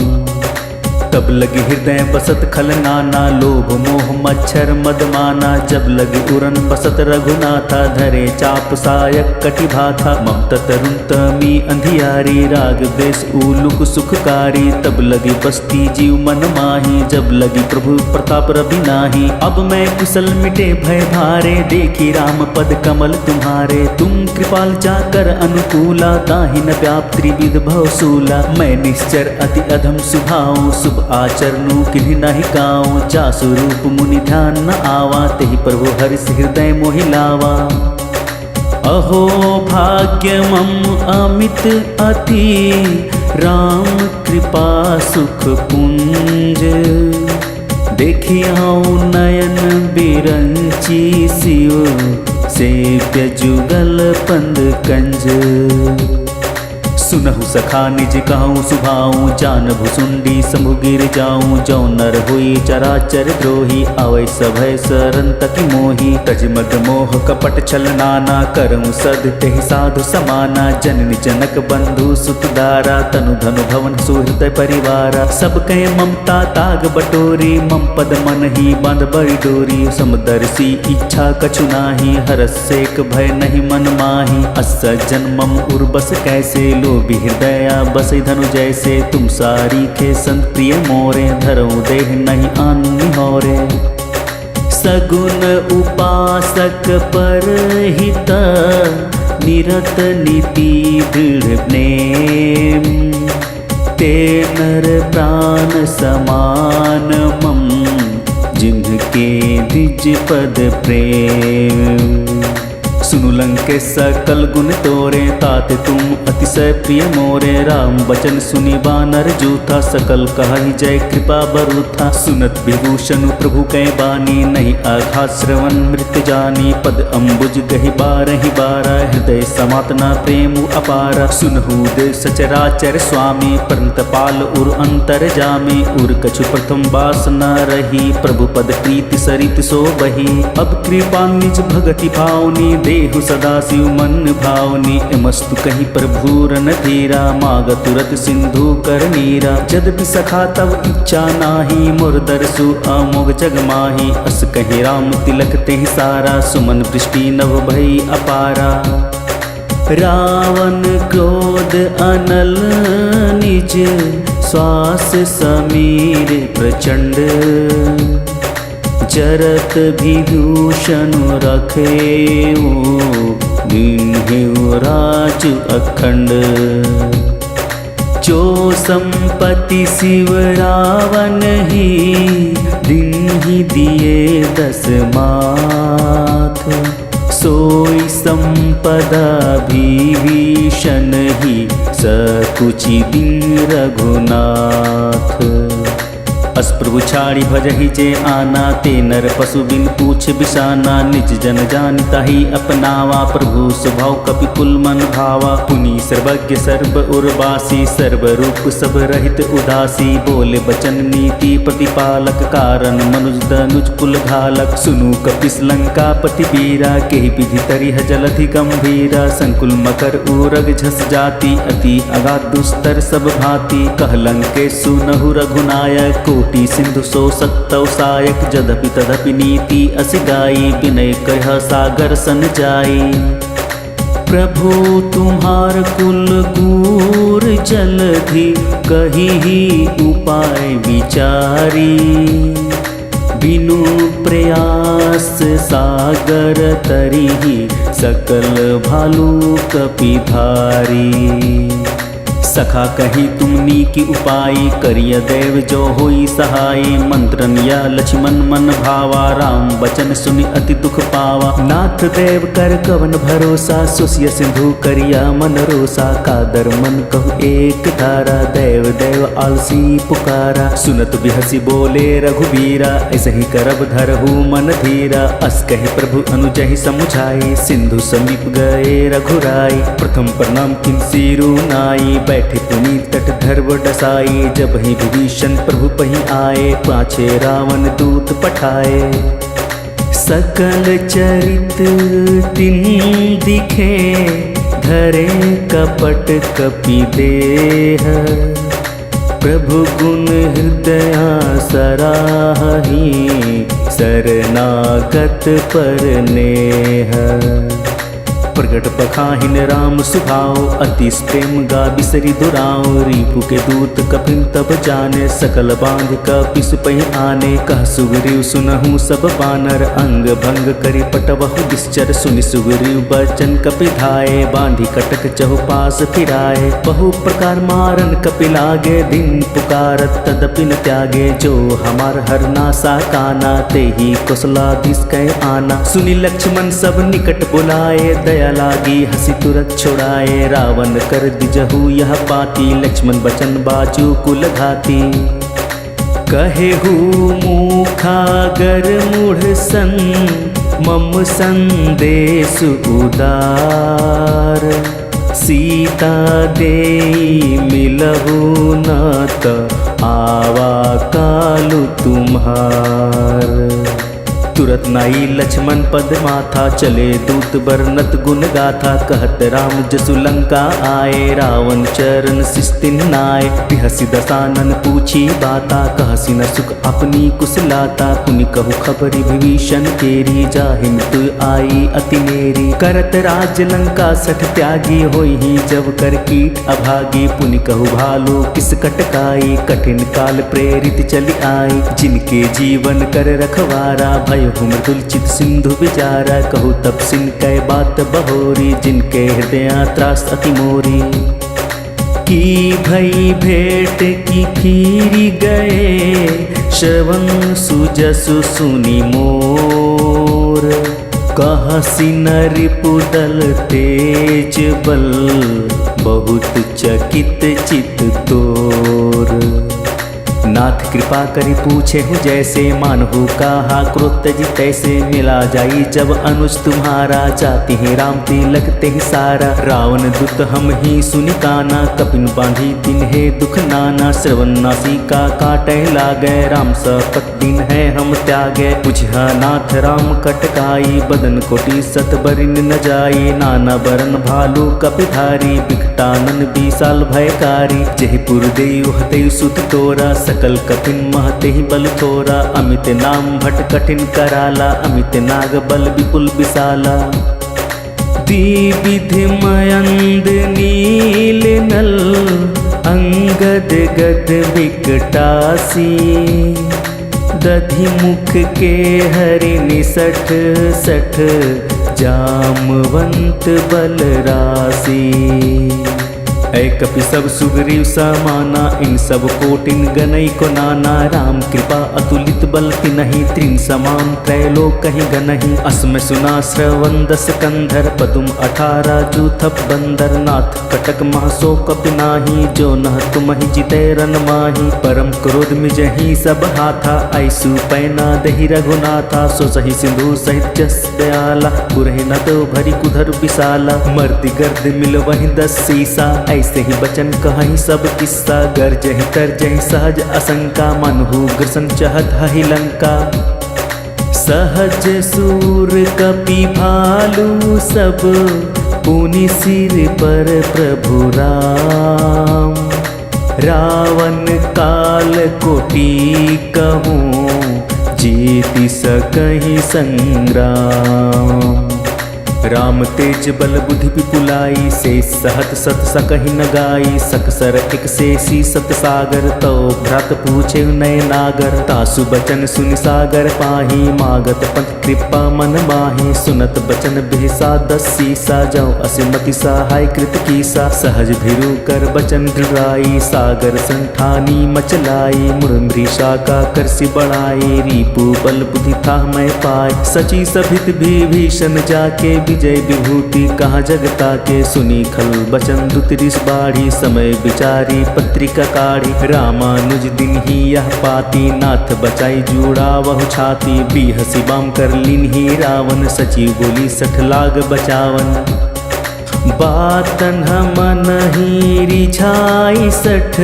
तब लगी हृदय बसत खल नाना, लोभ मोह मच्छर मदमाना। जब लगी उरन बसत रघुनाथा, धरे चाप सायक कटि भाथा। ममता तरुण तमी अंधियारी, राग द्वेष उलुक सुखकारी। तब लगी बसती जीव मन माही, जब लगी प्रभु प्रताप रवि नाही। अब मैं कुशल मिटे भय भारे, देखी राम पद कमल तुम्हारे। तुम कृपाल जाकर अनुकूला, ताहि न व्याप त्रिविध भवसूला। मैं निश्चर अति अधम सुभाऊं, शुभ आचरणु किन्हीं नहीं गाऊं। जा स्वरूप मुनि ध्यान न आवा, तेहि प्रभु हरिष हृदय मोहि लावा। अहो भाग्य मम अमित अति, राम कृपा सुख पुंज। देखियाऊं नयन बिरंची सियो, सेव्य जुगल पंद कंज। सुनहु सखा निज कहूँ सुभाऊं, जान भुसुंडी शंभु गिर जाऊं। जो नर हुई चराचर द्रोही, अवै सभय सरन तकी मोही। तज मद मोह कपट छल नाना, करऊं सद तेहि साधु समाना। जननी जनक बंधु सुत दारा, तनु धनु भवन सुहृदय परिवारा। सब कहे ममता ताग बटोरी, मम पद मन ही बांध बड़ी डोरी। समदर्शी इच्छा कछु नाही, हरस सेक भय नहीं मन माही। अस जन्मम उर्बस कैसे, लो हृदया बसई धनु जैसे। तुम सारी खे संत प्रिय मोरे, धरो देह नहीं आन्नि होरे। सगुन उपासक पर हित, निरत नीति दृढ़ नेम। ते नर प्राण समान मम, जिनके द्विज पद प्रेम। सुनु लंकेश सकल गुण तोरे, ताते तुम अतिशय प्रिय मोरे। राम वचन सुनि बानर जूथा, सकल कहि जय कृपा बरूथा। सुनत विभूषण प्रभु कै बानी, नहीं आघात श्रवण मृत्यु जानी। पद अम्बुज गहि बारहि बारा, हृदय समातना प्रेम अपारा। सुनहु देव सचराचर स्वामी, परंत पाल उर अंतर जामे। उर कछु प्रथम बास न रही, प्रभु पद प्रीति सरित सो बही। अब कृपा निज भगति भावनी, देहु सदा शिव मन भावनी। एमस्तु कहीं प्रभु रन धीरा, माग तुरत सिंधु कर नीरा। जदपि सखा तब इच्छा नाही, मोर दरसु अमोघ जग माही। अस कहीं राम तिलक तेहि सारा, सुमन वृष्टि नभ भई अपारा। रावण क्रोध अनल निज श्वास समीर प्रचंड जरत विभूषण रखेऊ दीन्हेऊ राज अखंड जो संपत्ति शिव रावण ही दीन्हि दिए 10 माथ सोई संपदा विभीषण ही सकुचि दीन रघुनाथ। अस प्रभु छाड़ी भजहि जे आना ते नर पशु बिन पूछ बिसाना निज जन जानता ही अपनावा प्रभु स्वभाव कपि कुल मन भावा पुनि सर्वज्ञ सर्व उर्वासी सर्व रूप सब रहित उदासी बोले बचन नीति प्रतिपालक कारण मनुज दनुज कुल घालक सुनु कपिस लंका पति वीरा के विधि तरिह जलधि गंभीरा संकुल मकर उरग झस जाति अति अगाध दुस्तर सब भांति कह लंकेश सुनहु रघुनायक कोटि सिंधु सो सत्तव सायक जदपि तदपि नीति असि गाई विनय कह सागर सन जाई। प्रभु तुम्हार कुल गूर जलधि कही ही उपाय विचारी बिनु प्रयास सागर तरिहि सकल भालू कपिधारी। सखा कही तुमनी की उपाय करिय देव जो होई सहाय मंत्रन या लक्ष्मण मन भावा राम बचन सुनि अति दुख पावा नाथ देव कर कवन भरोसा सुसिय सिंधु करिया मन रोसा कादर मन कहु एक धारा देव देव आलसी पुकारा सुनत बिहसी बोले रघुबीरा ऐसे ही करब धरहु मन धीरा अस कही प्रभु अनुजहि समुझाई सिंधु समीप गए रघुराई प्रथम प्रणाम किन सिरु नाई बैठे पुनि तट धर्व डसाई जब ही विभीषण प्रभु पही आए पाछे रावण दूत पठाए सकल चरित तिन दिखे धरे कपट कपि देह प्रभु गुण हृदय सराहि शरणागत पर नेह प्रगट पखाहिन राम सुभाव अति प्रेम गा बिसरी दुराव रिपु के दूत कपिन तब जाने सकल बांध कपिस पहि आने कह सुग्रीव सुनहु सब बानर अंग भंग करि पटवहु निश्चर सुनि सुग्रीव बचन कपि धाये बांधी कटक चहुपास फिराए बहु प्रकार मारन कपि लागे दिन पुकारत तदपि न त्यागे जो हमार हर नासा काना ते ही कौशलाधीश कह आना सुनि लक्ष्मण सब निकट बुलाए दया लागी हसी तुरत छुड़ाए रावण कर दिजहु यह पाती लक्ष्मण बचन बाजू कुल घाती कहेहु मुखागर मूढ़ सन मम संदेश उदार सीता दे मिलहु न त आवा कालु तुम्हार तुरत नाई लक्ष्मण पद माथा चले दूत बरनत गुण गाथा कहत राम जसु लंका आए रावण चरण शिस्तिन नाय बिहसी दसानन पूछी बाता कहसी न सुख अपनी कुशलाता पुनि कहु खबरी विभीषण केरी जाहि मृत्यु आई अति मेरी करत राज लंका सठ त्यागी होई ही जब कर कीट अभागी पुनि कहु भालू किस कटकाई कठिन काल प्रेरित चली आई जिनके जीवन कर रखवारा भय मृदुल चित सिंधु विचारा कहु तब सिन कै बात बहोरी जिनके हृदय त्रास अति मोरी की भई भेंट की फिरी गए श्रवण सुजसु सुनि मोर कहसी नरिपुदल तेज बल बहुत चकित चित तोर नाथ कृपा करी पूछे हूँ जैसे मानहु कहा क्रोध जी तैसे मिला जाई जब अनुज तुम्हारा जाति ही राम तिलक ते ही सारा रावण दुत हम ही सुनि काना कपिन बांधी दिन है दुख नाना श्रवण नासिका काटे लागे राम सपत दिन है हम त्यागे बुझा नाथ राम कटकाई बदन कोटि सत बरिन न जाई नाना बरन भालू कपिधारी बिकटानन बीसाल भयकारी जयपुर देव हते सुत तोरा सकल कठिन महते ही बल थोरा अमित नाम भट कठिन कराला अमित नाग बल विपुल विशाला द्विविध मयंद नील नल अंगद गद विकटासी दधि मुख के हरि निसठ सठ जामवंत बलरासी। ऐ कपि सब सुग्रीव समाना इन सब कोटिन गनई को नाना राम कृपा अतुलित बल तिनहि त्रिन समान त्रैलोक कहीं गनहि। अस्म सुना श्रवण दस कंधर पदुम 18 जूथप बंदर नाथ कटक महसो कपि नाही जो नह तुमहि जिते रन माही। परम क्रोध मिजहि सब हाथा ऐसु पैना दहि रघुनाथा सो सही सिंधु सहित जस दयाला पुरहि न तो भरी कुधर विशाला। मर्ति गर्द मिल वहीं 10 सीसा ऐसे ही बचन कहीं सब किस्सा गरजहि तरजहि सहज असंका मनहु ग्रसन चहत हहि लंका। सहज सूर कपि भालू सब पुनि सिर पर प्रभु राम। रावण काल कोटि कहूँ जीति सकहि संग्राम। राम तेज बल बुद्धि विपुलाई से सहत सत सकहि न गाई। सकसर एक शेषी सत सागर तो भ्रात पूछे नय नागर। तासु बचन सुनि सागर पाही मागत पंथ कृपा मन माही। सुनत बचन बिहसा 10 सीसा जाओ असिमति सहाय कृत कीसा। सहज भिरु कर बचन दृढ़ाई सागर संठानी मचलाई। मुरमृषा का करसि बढ़ाई रिपु बल बुद्धि था मैं पाए। सची सभित विभीषण जाके विजय विभूति कहाँ जगता के सुनी खल बचन दुतरिस बाढ़ी। समय विचारी पत्रिका काढ़ी रामानुज दिन ही यह पाती। नाथ बचाई जूड़ा वह छाती बिहसी बाम कर लीन ही रावण। सची बोली 60 लाग बचावन। बातन हमन ही रिझाई 60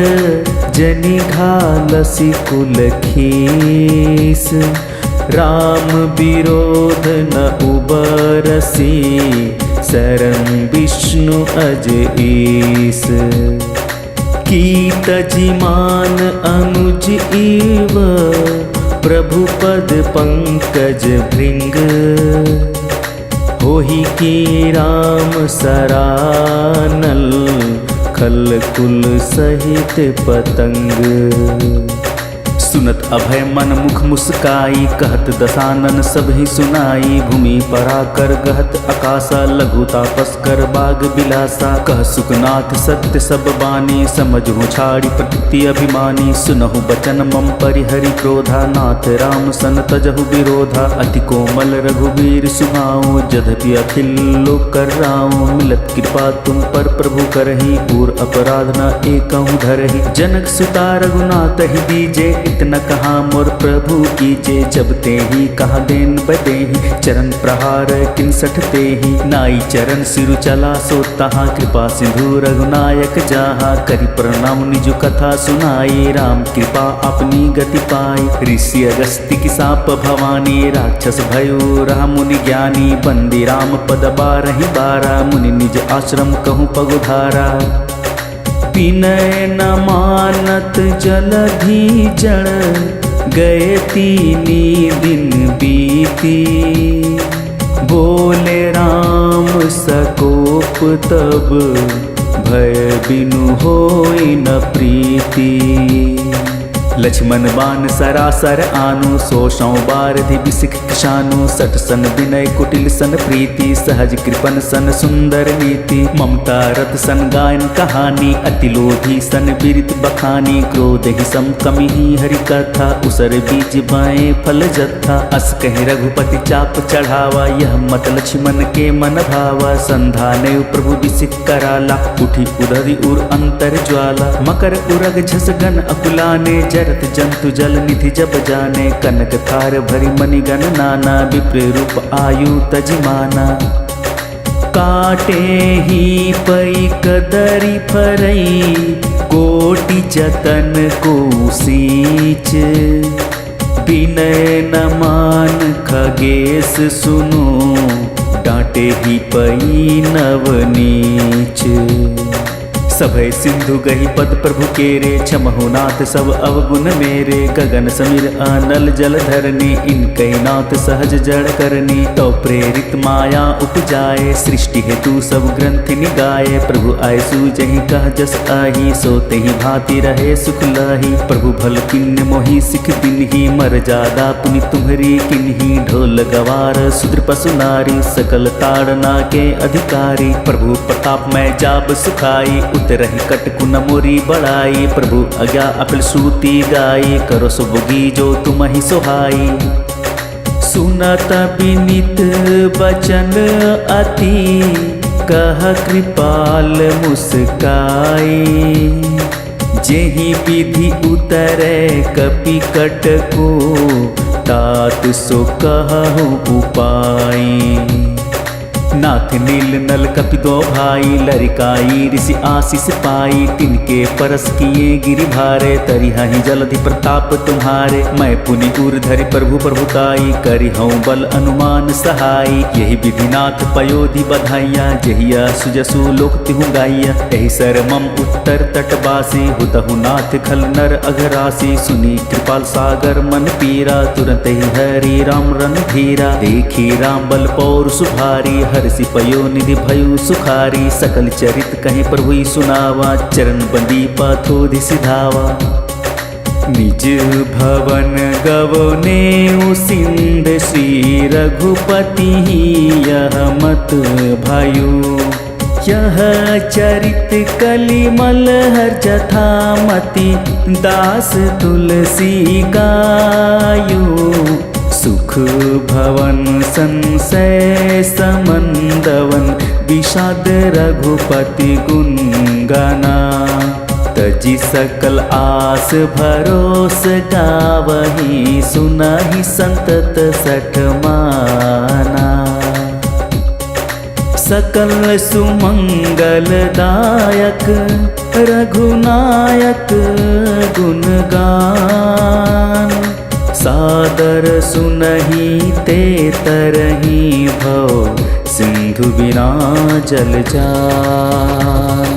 जनि घालसी कुल खीस। राम विरोध न उबरसी शरण विष्णु अज ईस। कीत जिमान अनुज इव प्रभु पद पंकज भृंग। होहि की राम सरानल खल कुल सहित पतंग। सुनत अभय मन मुख मुस्काई कहत दसानन सब ही सुनाई। भूमि पराकर गहत आकाशा लघु तापस कर बाग बिलासा। कह सुखनाथ सत्य सब बानी समझहु छाड़ी प्रकृति अभिमानी। सुनहु बचन मम परिहरि क्रोधा नाथ राम सन तजहु विरोधा। अति कोमल रघुवीर सुभाऊ जद्यपि अखिल लोक कराऊं। मिलत कृपा तुम पर प्रभु करहि पूर अपराध न एकहु धरहि। जनक सुता रघुनाथ ही दीजे न कहा मोर प्रभु कीजे। जब ते ही कहा देन बदेही चरण प्रहार 61 ते ही। नाई चरण सिरु चला सो तहा कृपा सिंधु रघुनायक जहाँ। करि प्रणाम निजु कथा सुनाई राम कृपा अपनी गति पाई। ऋषि अगस्त्य की साप भवानी राक्षस भयो रहा मुनि ज्ञानी। बंदी राम पद 12 12 मुनि निज आश्रम कहूँ पगुधारा। विनय न मानत जलधि जड़ गए 3 दिन बीती। बोले राम सकोप तब भय बिनु होई न प्रीति। लक्ष्मण बान सरासर आनु 100 बारधि बिसिख किशानु। 60 सन विनय कुटिल सन प्रीति सहज कृपन सन सुंदर नीति। ममता रत सन गायन कहानी अति लोभी सन बिरित बखानी। क्रोध ही सम कमि ही हरि कथा उसर बीज बाएं फल जत्था। अस कहीं रघुपति चाप चढ़ावा यह मत लक्ष्मण के मन भावा। संधाने प्रभु बिसिख कराला उठी उधरी उर अंतर ज्वाला। मकर उरग झसगन अकुलाने जरत जंतु जल निधि जब जाने। कनक थार भरी मणिगण नाना विप्र रूप आयु तजिमाना। काटे ही पई कदरी फरई कोटि जतन को सींच। विनय न मान खगेश सुनो डांटे ही पई नवनीच। सभय सिंधु गही पद प्रभु केरे, क्षमहु नाथ सब अवगुण मेरे। गगन समीर अनल जल धरनी, इनके नाथ सहज जड़ करनी। तो प्रेरित माया उपजाए, सृष्टि हेतु सब ग्रंथ निगाए। प्रभु आय सूजहि कह जस आही, सोते ही भांति रहे सुख लाही। प्रभु भल किन्न मोहि सिख दिनहि, मर जादा पुनि तुम्हरी किन्ही। ढोल गवार सुद्र पशु नारी, सकल ताड़ना के अधिकारी। प्रभु प्रताप में जाब सुखाई, उतरहि कटकु न मोरी बड़ाई। प्रभु आज्ञा अपल श्रुति गाई, करो सुबुगी जो तुम ही सोहाई। सुनत विनीत बचन अति, कह कृपाल मुस्काई। जेहि विधि उतरे कपि कटको, तात सो कहु उपाय। नाथ नील नल कपि दो भाई, लरिकाई ऋषि आशीष पाई। तिनके परस किए गिरि भारे, तरिहहि जलधि प्रताप तुम्हारे। मैं पुनि उर धरि प्रभु प्रभुताई, करिहउँ बल अनुमान सहाई। यही विधिनाथ पयोधि बधाइया, जहिया सुजसु लोक तिहु गाइया। एहि सर मम उत्तर तटवासी, हुतहु नाथ खल नर अघरासी। सुनी कृपाल सागर मन पीरा, तुरंत ही हरि राम रणधीरा। देखी राम बल पौर सुभारी, हरसि पयो निधि भयु सुखारी। सकल चरित कहीं प्रभु सुनावा, चरण बंदी पाथोधि सिधावा। निज भवन गवने सिंध, श्री रघुपति यह मत भयो। यह चरित कलिमल हर जथामति, दास तुलसी गायो। सुख भवन संशय समंदवन, विषाद रघुपति गुण गाना। तजी सकल आस भरोस गावही, सुनाहि संतत सठ माना। सकल सुमंगलदायक रघुनायक गुणगान। सादर सुनहि ते तरहि भव, सिंधु बिना जल जान।